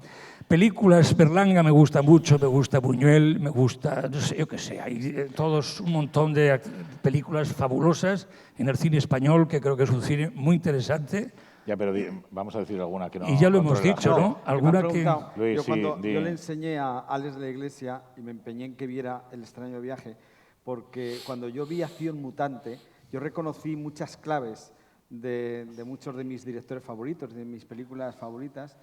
Películas, Berlanga me gusta mucho, me gusta Buñuel, me gusta, no sé, yo qué sé, hay todos un montón de películas fabulosas en el cine español, que creo que es un cine muy interesante. Ya, pero vamos a decir alguna que no... Y ya lo hemos controla. dicho, ¿no? Alguna que... Luis, yo sí, cuando di. yo le enseñé a Alex de la Iglesia y me empeñé en que viera El extraño viaje, porque cuando yo vi Acción Mutante, yo reconocí muchas claves de muchos de mis directores favoritos, de mis películas favoritas,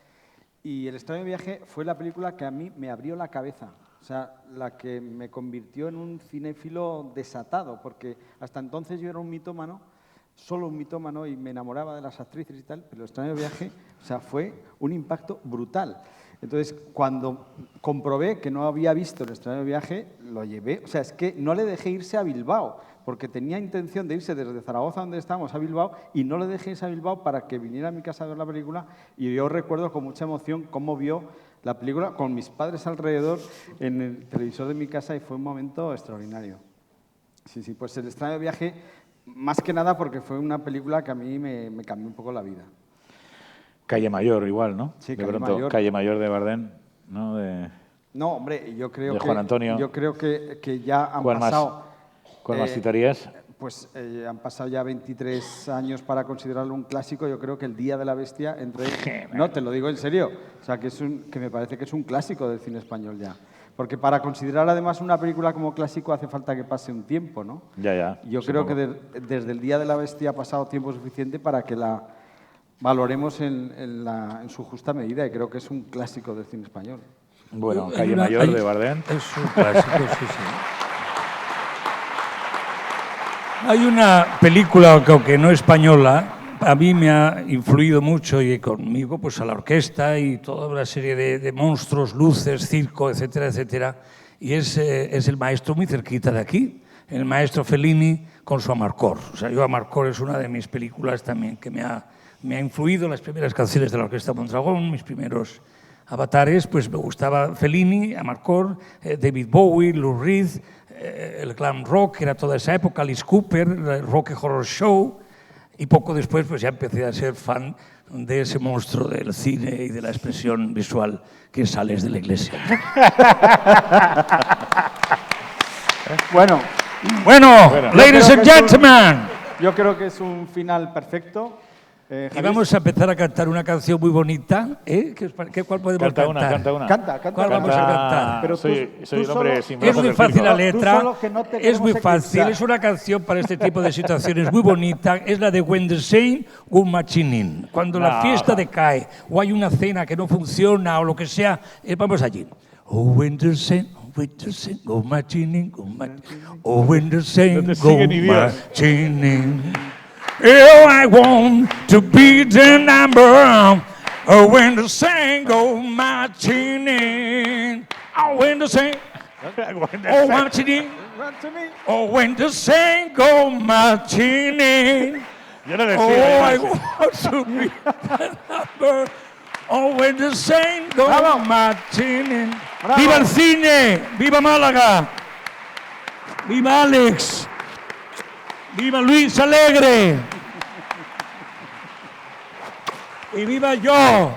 y El extraño viaje fue la película que a mí me abrió la cabeza, o sea, la que me convirtió en un cinéfilo desatado, porque hasta entonces yo era un mitómano, solo un mitómano, y me enamoraba de las actrices y tal, pero El extraño viaje, o sea, fue un impacto brutal. Entonces, cuando comprobé que no había visto El extraño viaje, lo llevé, o sea, es que no le dejé irse a Bilbao, porque tenía intención de irse desde Zaragoza, donde estábamos, a Bilbao, y no le dejé irse a Bilbao para que viniera a mi casa a ver la película, y yo recuerdo con mucha emoción cómo vio la película con mis padres alrededor en el televisor de mi casa, y fue un momento extraordinario. Sí, sí, pues El extraño viaje, más que nada porque fue una película que a mí me cambió un poco la vida. Calle Mayor, igual, ¿no? Sí, de Calle pronto, Mayor. Calle Mayor de Bardem, ¿no? No, hombre, yo creo De que... Juan Antonio. Yo creo que ya han ¿Cuál pasado... más citarías? Pues han pasado ya 23 años para considerarlo un clásico. Yo creo que El Día de la Bestia, no, te lo digo en serio. O sea, que me parece que es un clásico del cine español ya. Porque para considerar además una película como clásico hace falta que pase un tiempo, ¿no? Ya. Yo creo que desde El Día de la Bestia ha pasado tiempo suficiente para que la valoremos en su justa medida, y creo que es un clásico del cine español. Bueno, Calle Mayor de Bardem. Es un clásico, sí, sí. Hay una película que, aunque no española, a mí me ha influido mucho, y conmigo pues a la orquesta y toda una serie de monstruos, luces, circo, etcétera, etcétera. Y es El Maestro, muy cerquita de aquí, el maestro Fellini con su Amarcord. O sea, yo Amarcord es una de mis películas también que me ha influido. Las primeras canciones de la Orquesta Mondragón, mis primeros avatares, pues me gustaba Fellini, Amarcord, David Bowie, Lou Reed, el glam rock, era toda esa época, Alice Cooper, el Rocky Horror Show, y poco después pues ya empecé a ser fan de ese monstruo del cine y de la expresión visual que es Alex de la Iglesia. Bueno, ladies and gentlemen. Yo creo que es un final perfecto. Y vamos a empezar a cantar una canción muy bonita. ¿Cuál podemos cantar? Canta una. Canta. ¿Cuál vamos a cantar? Pero soy el hombre sin Es brazos muy del fácil circo. la letra, Tú solo que no te es queremos muy fácil, eclipsar. es una canción para este tipo de situaciones muy bonita, es la de When the Saint Go Marching In. Cuando la fiesta decae o hay una cena que no funciona o lo que sea, vamos allí. Oh, when the Saint go marching in, go marching in. Oh, when the Saint No te go sigue ni Dios. marching in. Oh, I want to be the number. Oh, when the Saint go marching in. Oh, when the Saint go marching in. Oh, when the Saint go marching in. Yo no le Oh, sigo, I yo no sé. want to be the number. Oh, when the Saint go marching in. Bravo. ¡Viva el cine! ¡Viva Málaga! ¡Viva Alex! ¡Viva Luis Alegre! ¡Y viva yo!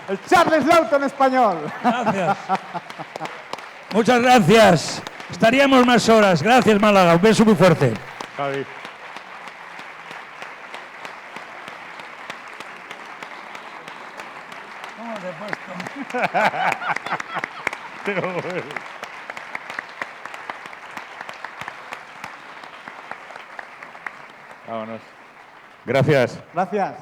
El Charles Lawton español. Gracias. Muchas gracias. Estaríamos más horas. Gracias, Málaga. Un beso muy fuerte. Javi. Pero bueno. Vámonos. Gracias. Gracias.